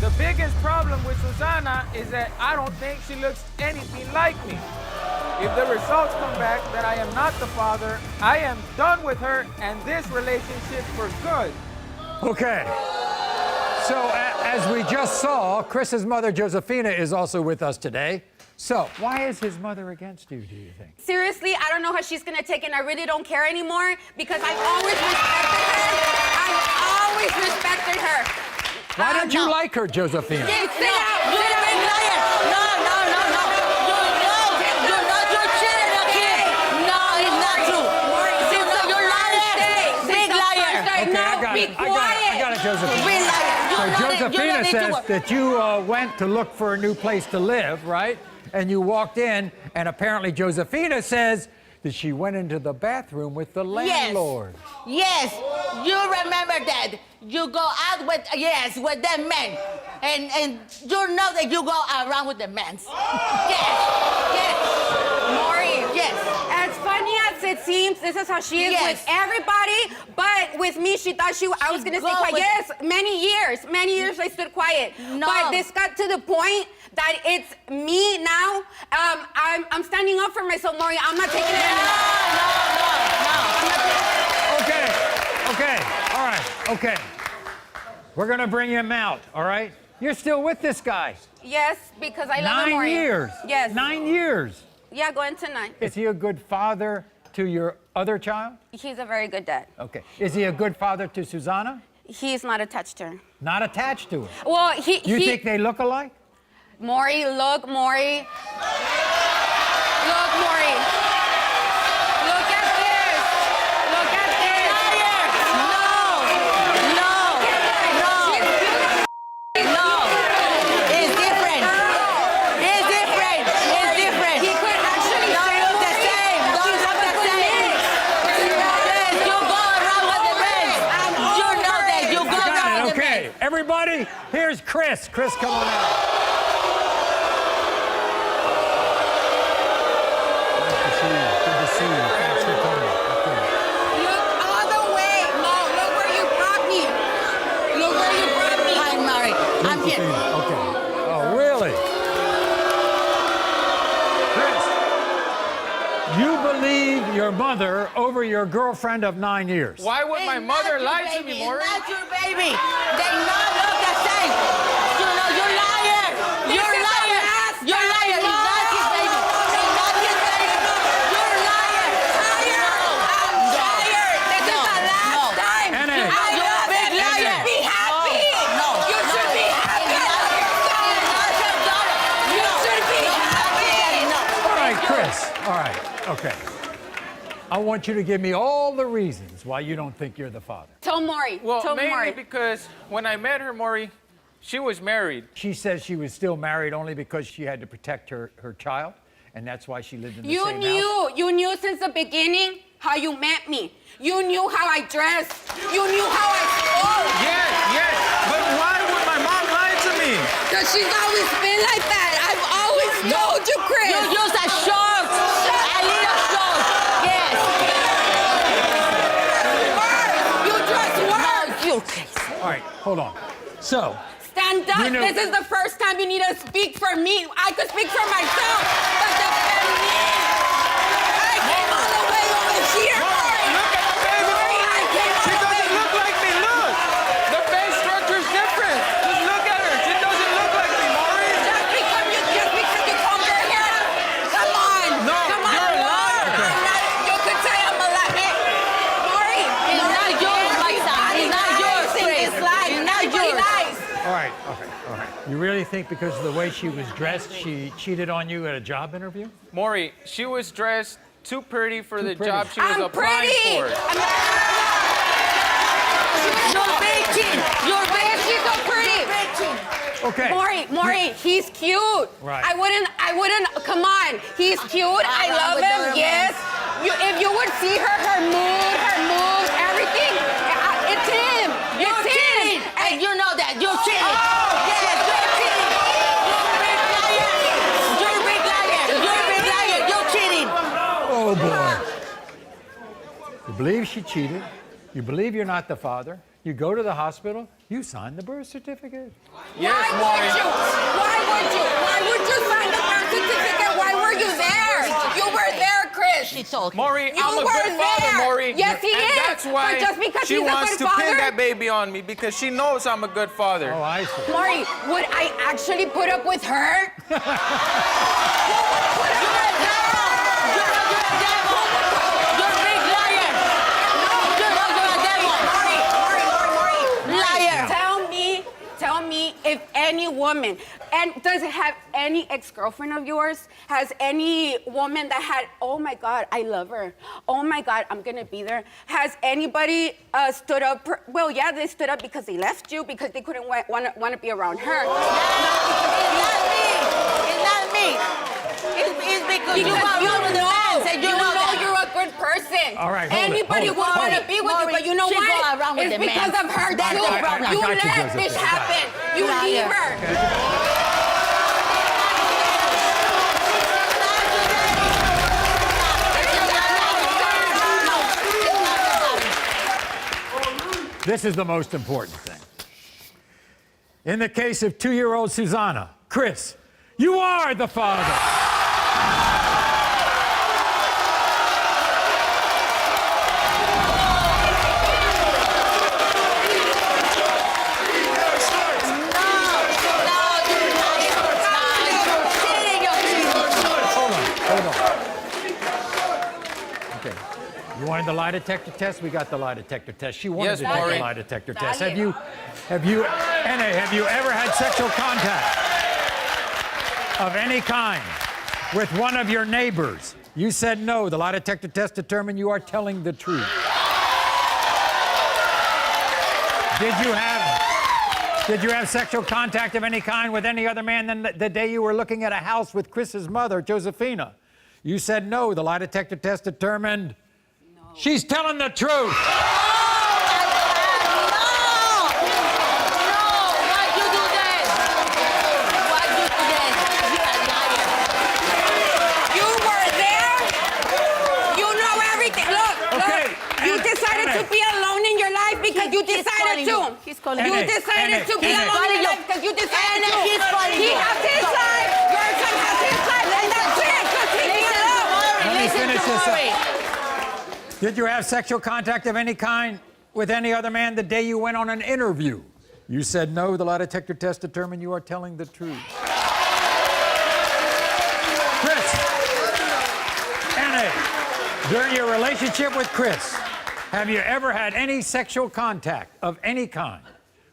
The biggest problem with Susana is that I don't think she looks anything like me. If the results come back that I am not the father, I am done with her and this relationship for good. Okay. So, as we just saw, Chris's mother, Josefina, is also with us today. So, why is his mother against you, do you think? Seriously, I don't know how she's gonna take it, and I really don't care anymore because I've always respected her. I've always respected her. Why don't you like her, Josefina? Sit down. You're a big liar. No. You're not cheating on him. No, it's not true. You're lying. Big liar. Okay, I got it, Josefina. Big liar. So Josefina says that you went to look for a new place to live, right? And you walked in, and apparently Josefina says that she went into the bathroom with the landlord. Yes, you remember that. You go out with them men. And you know that you go around with the men. Yes. Maury, yes. As funny as it seems, this is how she is with everybody, but with me, she thought I was gonna stay quiet. Yes, many years I stood quiet. No. But this got to the point that it's me now. I'm standing up for myself, Maury. I'm not taking it anymore. Okay, all right, okay. We're gonna bring him out, all right? You're still with this guy. Yes, because I love him, 9 Maury. years. Yes. 9 years. Yeah, going to 9. Is he a good father to your other child? He's a very good dad. Okay. Is he a good father to Susanna? He's not attached to her. Not attached to her. Well, You think they look alike? Maury, look, Maury. Look, Maury. Look at this. Look at this. No. It's different. He could actually Don't look the same. Yes, you go around with the men. You know that. You go around with the men. Okay, everybody, here's Chris. Chris, come on out. Good to see you. Thanks for coming. Okay. Look all the way. No, look where you brought me. Look where you brought me. Hi, Maury. I'm here. Okay. Oh, really? Chris, you believe your mother over your girlfriend of 9 years. Why would my mother lie to me, Maury? It's not your baby. They not look the same. You know, you're liar. You're liar. You're liar. It's not his baby. It's not his baby. You're liar. I'm tired. This is the last time. Anna. You're a big liar. You should be happy. No. You should be happy. You should be happy. All right, Chris. All right. Okay. I want you to give me all the reasons why you don't think you're the father. Tell Maury. Well, Tell mainly Maury. because when I met her, Maury, she was married. She says she was still married only because she had to protect her child, and that's why she lived in the You same house. You knew since the beginning how you met me. You knew how I dressed. You knew how I spoke. Yes. But why would my mom lie to me? Because she's always been like that. I've always told you, Chris. You use a short. A little short. Yes. You dress worse. You. All right, hold on. So, Stand up. You know- This is the first time you need to speak for me. I could speak for myself, but defend me. I came all the way over here. Look at the baby. Maury, I came all She the way. doesn't look like me. Look. The face structure's different. Just look at her. She doesn't look like me, Maury. Just because you combed your hair. Come on. No, Come on. you're a liar. You could say I'm a liar. Maury, It's not yours, my son. It's not yours, Chris. It's like It's not everybody yours. lies. all right. You really think because of the way she was dressed, she cheated on you at a job interview? Maury, she was dressed too pretty for the pretty. job she was I'm applying pretty. for. You're bitching. You're bitching. She's so pretty. Okay. Maury, he's cute. Right. I wouldn't, come on. He's cute. I love him, yes. If you would see her mood, everything, it's him. You're It's him. cheating. And you know that. You're cheating. Yes, you're cheating. You're a big liar. You're a big liar. You're cheating. Oh, boy. You believe she cheated. You believe you're not the father. You go to the hospital. You signed the birth certificate. Yes, Why Maury. would you? Why would you? Why would you sign the birth certificate? Why were you there? You were there, Chris. She told Maury, You I'm a were good father, there. Maury. Yes, he and is. That's why But just because she he's a wants good to father- pin that baby on me because she knows I'm a good father. Oh, I see. Maury, would I actually put up with her? Tell me if any woman, and does it have any ex-girlfriend of yours? Has any woman that had, oh my God, I love her. Oh my God, I'm gonna be there. Has anybody stood up? Well, yeah, they stood up because they left you because they couldn't want to be around her. It's not me. It's because you are with the man. Say you know that. You're a good person. All right, hold it, Anybody hold it, would hold want it. to be with you, but you know She what? go around with It's the man. because of her That's too. the problem. You I got you, let this Josefina. happen. You leave her. This is the most important thing. In the case of 2-year-old Susanna, Chris, you are the father. Hold on. Okay. You wanted the lie detector test? We got the lie detector test. She wanted Yes, to take Maury. the lie detector test. Have you ever had sexual contact of any kind with one of your neighbors? You said no. The lie detector test determined you are telling the truth. Did you have sexual contact of any kind with any other man than the day you were looking at a house with Chris's mother, Josefina? You said no. The lie detector test determined she's telling the truth. You were there. You know everything. Look. You decided to be alone in your life because you decided to. He's calling You you. decided to be He's alone calling in your you. life because you decided to. He's calling He you. has his life. Your son has his life. And that's it. Just leave me alone. Let me Listen finish to this Maury. up. Did you have sexual contact of any kind with any other man the day you went on an interview? You said no. The lie detector test determined you are telling the truth. Chris, Anna, during your relationship with Chris, have you ever had any sexual contact of any kind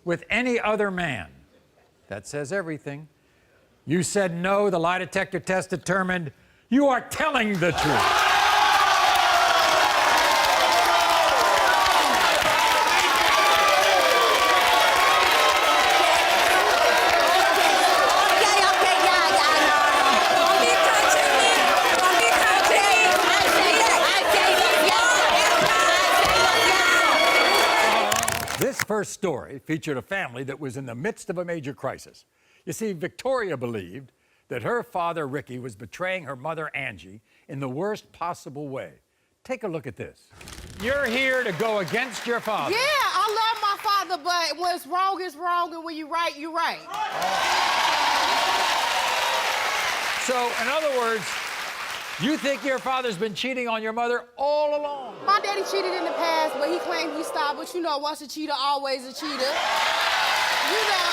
with any other man? That says everything. You said no. The lie detector test determined you are telling the truth. This first story featured a family that was in the midst of a major crisis. You see, Victoria believed that her father, Rickie, was betraying her mother, Angie, in the worst possible way. Take a look at this. You're here to go against your father. Yeah, I love my father, but what's wrong is wrong, and when you're right, you're right. So, in other words, you think your father's been cheating on your mother all along? My daddy cheated in the past, but he claimed he stopped. But you know, once a cheater, always a cheater. You know,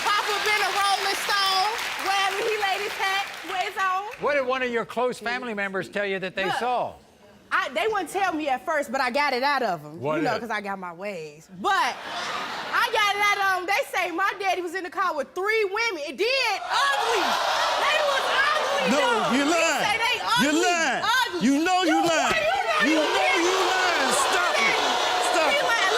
Papa been a Rolling Stone. Wherever he laid his hat, where it's on. What did one of your close family members tell you that they Look, saw? They wouldn't tell me at first, but I got it out of them. What you know, is it? because I got my ways. But I got it out of them. They say my daddy was in the car with 3 women. It did. Ugly. They was ugly. No, though. you He lying. say they ugly. You lying. Ugly. You know you lying. You You know you lying. Stop it. Stop He it. lying.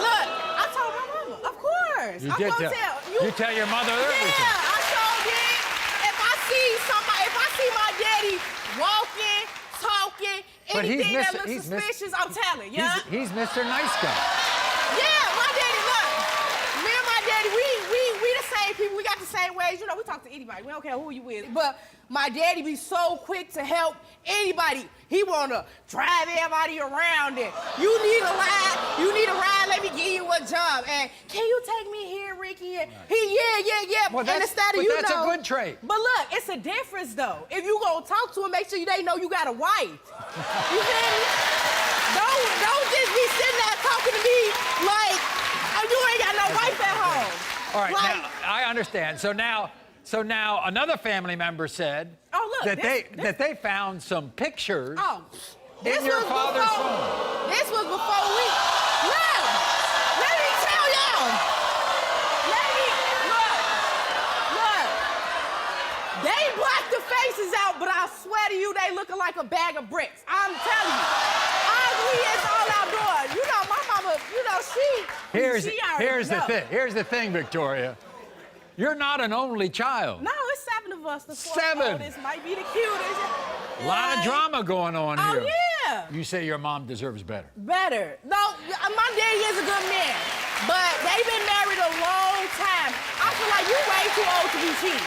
Look, I told my mama, of course. You I'm did gonna tell. tell. You tell your mother everything. Yeah, I sure did. If I see my daddy walking, talking, But he's anything that Mr. looks he's Mr. suspicious, I'm telling you. Yeah, He's Mr. Nice Guy. my daddy, look. Me and my daddy, we the same people. We got the same ways. You know, we talk to anybody. We don't care who you with. But my daddy be so quick to help anybody. He wanna drive everybody around it. You need a ride, let me give you a job. And can you take me here, Rickie? And yeah. Well, and instead of, you that's know, a good trait. But look, it's a difference though. If you gonna talk to him, make sure they know you got a wife. You feel me? Don't just be sitting there talking to me like you ain't got no wife at home. All right, like, now, I understand. So now another family member said that they found some pictures in your father's phone. This was before we. Look, let me tell y'all. Look. They blocked the faces out, but I swear to you, they looking like a bag of bricks. I'm telling you. Ugly as all outdoors. You know, my mama, you know, Here's the thing, Victoria. You're not an only child. No, it's 7 of us. The 7. This might be the cutest. A lot of drama going on here. Oh, yeah. You say your mom deserves better. Better. No, my daddy is a good man, but they've been married a long time. I feel like you're way too old to be cheating.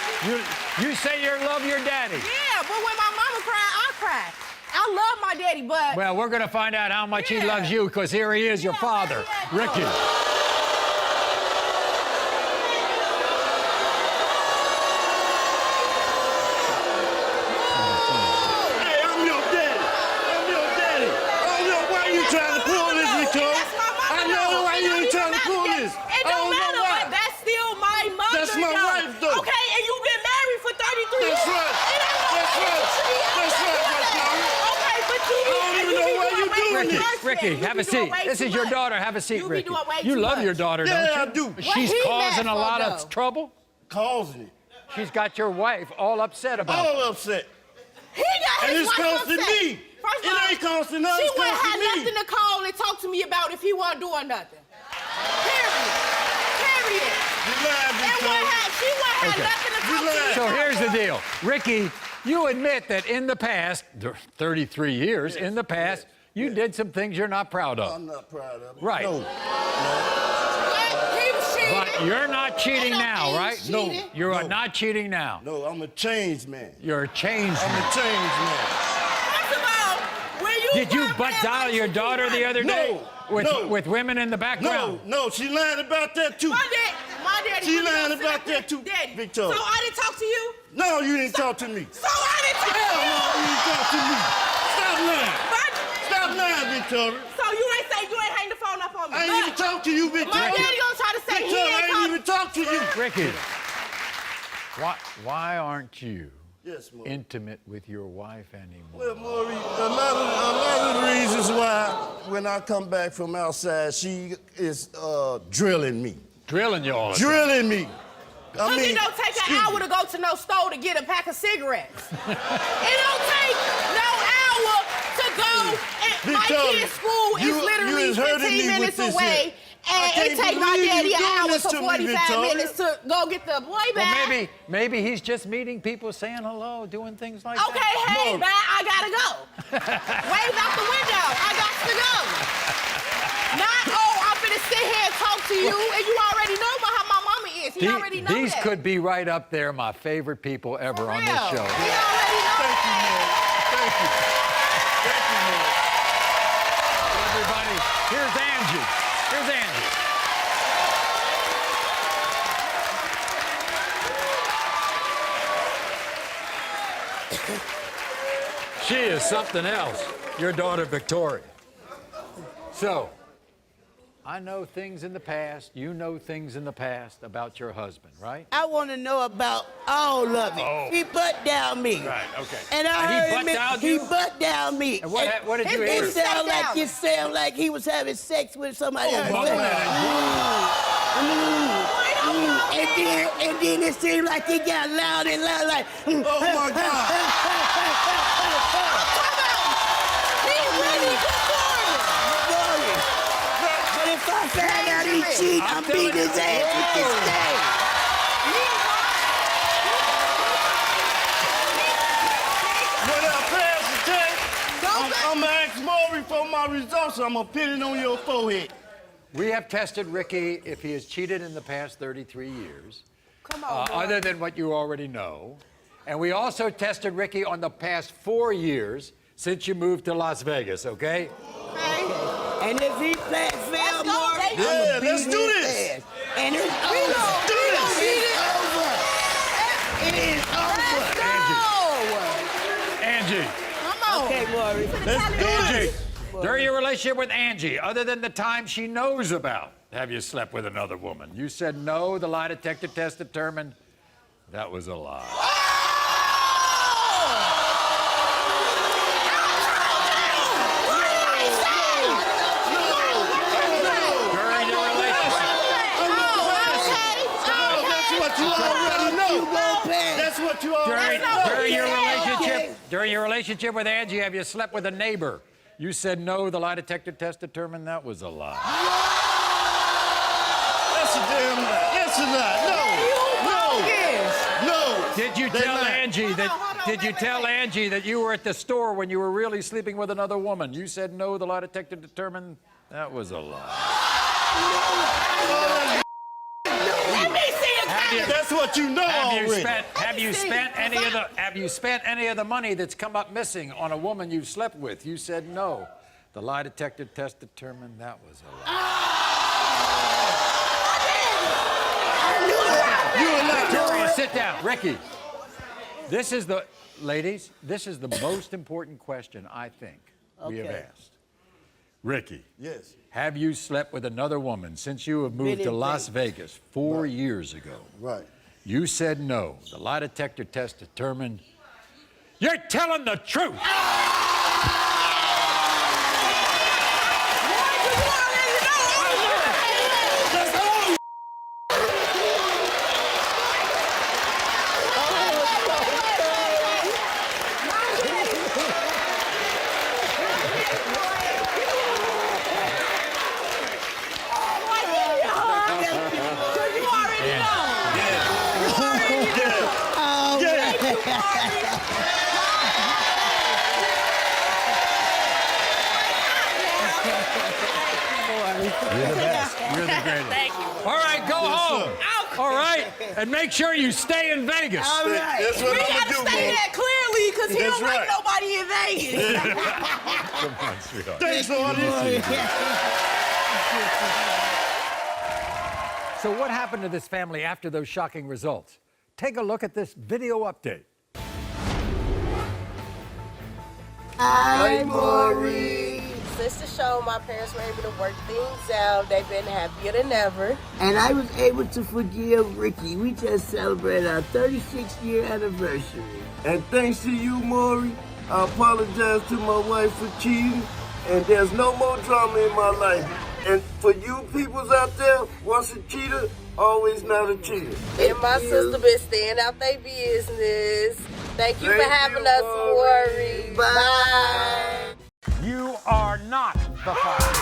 You say you love your daddy. Yeah, but when my mama cried, I cried. I love my daddy, but... Well, we're going to find out how much he loves you, because here he is, your father, Rickie. Rickie, have a seat. This is your daughter. Have a seat, Rickie. You love your daughter, don't you? Yeah, I do. She's causing a lot of trouble? Causing it. She's got your wife all upset about it. All upset. He got his wife upset. And it's costing me. First of all, it ain't costing us, she it's wouldn't costing have me. nothing to call and talk to me about if he wasn't doing nothing. Period. She wouldn't have nothing to talk to me So about. here's the deal. Rickie, you admit that in the past, 33 years, in the past, you did some things you're not proud of. I'm not proud of it. Right. No. He was cheating. But you're not cheating now, right? No. You are not cheating now. No, I'm a changed man. You're a changed man. I'm a changed man. First of all, when you Did you butt dial your daughter the other day? No. With women in the background? No, she lied about that too. My daddy She really lied upset about me. that too, Daddy. Victoria. So I didn't talk to you? No, you didn't talk to me. So I didn't talk to Hell you? no, you didn't talk to me. Stop lying. Stop lying, Victoria. So you ain't say you ain't hang the phone up on me? I ain't even talk to you, Victoria. My daddy gonna try to say Victoria, he I ain't ain't even talk to you. Rickie, why aren't you Yes, Maury. intimate with your wife anymore? Well, Maury, a lot of the reasons why when I come back from outside, she is drilling me. Drilling you all the time. Drilling me. Cause it don't take an hour to go to no store to get a pack of cigarettes. It don't take no hour to go. And my kid's school is literally 15 minutes away. And it takes my daddy an hour to 45 minutes to go get the boy back. Well, maybe he's just meeting people, saying hello, doing things like that. Okay, hey, man, I gotta go. Wave out the window. I got to go. Not, I'm finna sit here and talk to you, and you already know how my mama is. He already knows These that. could be right up there, my favorite people ever on this show. He already knows that. Thank you, man. Everybody, here's Angie. Here's Angie. She is something else, your daughter Victoria. So, I know things in the past, you know things in the past about your husband, right? I want to know about all of it. Oh. He butt down me. Right, okay. And I he heard butt down he you? butt down me. And what did you It hear? sounded like he was having sex with somebody else. And then it seemed like he got loud and loud, like. Oh my God. But if I find out he cheated, I'm beating his ass with this thing. When I pass the test, I'm gonna ask Maury for my results. I'm gonna pin it on your forehead. We have tested Rickie if he has cheated in the past 33 years. Come on, other than what you already know. And we also tested Rickie on the past 4 years since you moved to Las Vegas, okay? And if he fail, Maury, Yeah, let's do this. And it's over. It is over. Angie. Come on. Okay, Maury. Let's do Angie. this. During your relationship with Angie, other than the time she knows about, have you slept with another woman? You said no. The lie detector test determined that was a lie. During your relationship. That's what you already know. During your relationship with Angie, have you slept with a neighbor? You said no. The lie detector test determined that was a lie. That's a damn lie. Yes or not? No. Did you tell Angie that? Did you tell Angie that you were at the store when you were really sleeping with another woman? You said no. The lie detector determined that was a lie. Let me see it. That's what you know already. Have you spent any of the money that's come up missing on a woman you've slept with? You said no. The lie detector test determined that was a lie. Victoria, sit down. Rickie, this is the most important question I think we have asked. Rickie. Yes. Have you slept with another woman since you have moved to Las Vegas 4 years ago? Right. You said no. The lie detector test determined you're telling the truth. You're the best. You're the greatest. Thank you. All right, go home. All right, and make sure you stay in Vegas. All right. That's what We I'm gotta gonna do, say Maury. that clearly, because he That's don't right. like nobody in Vegas. Come on, sweetheart. Thanks for all this. So what happened to this family after those shocking results? Take a look at this video update. Hi, Maury. Since the show, my parents were able to work things out. They've been happier than ever. And I was able to forgive Rickie. We just celebrated our 36th-year anniversary. And thanks to you, Maury, I apologize to my wife for cheating, and there's no more drama in my life. And for you peoples out there, once a cheater, always not a cheater. And my sister been staying out their business. Thank you for having us, Maury. Bye. You are not the father.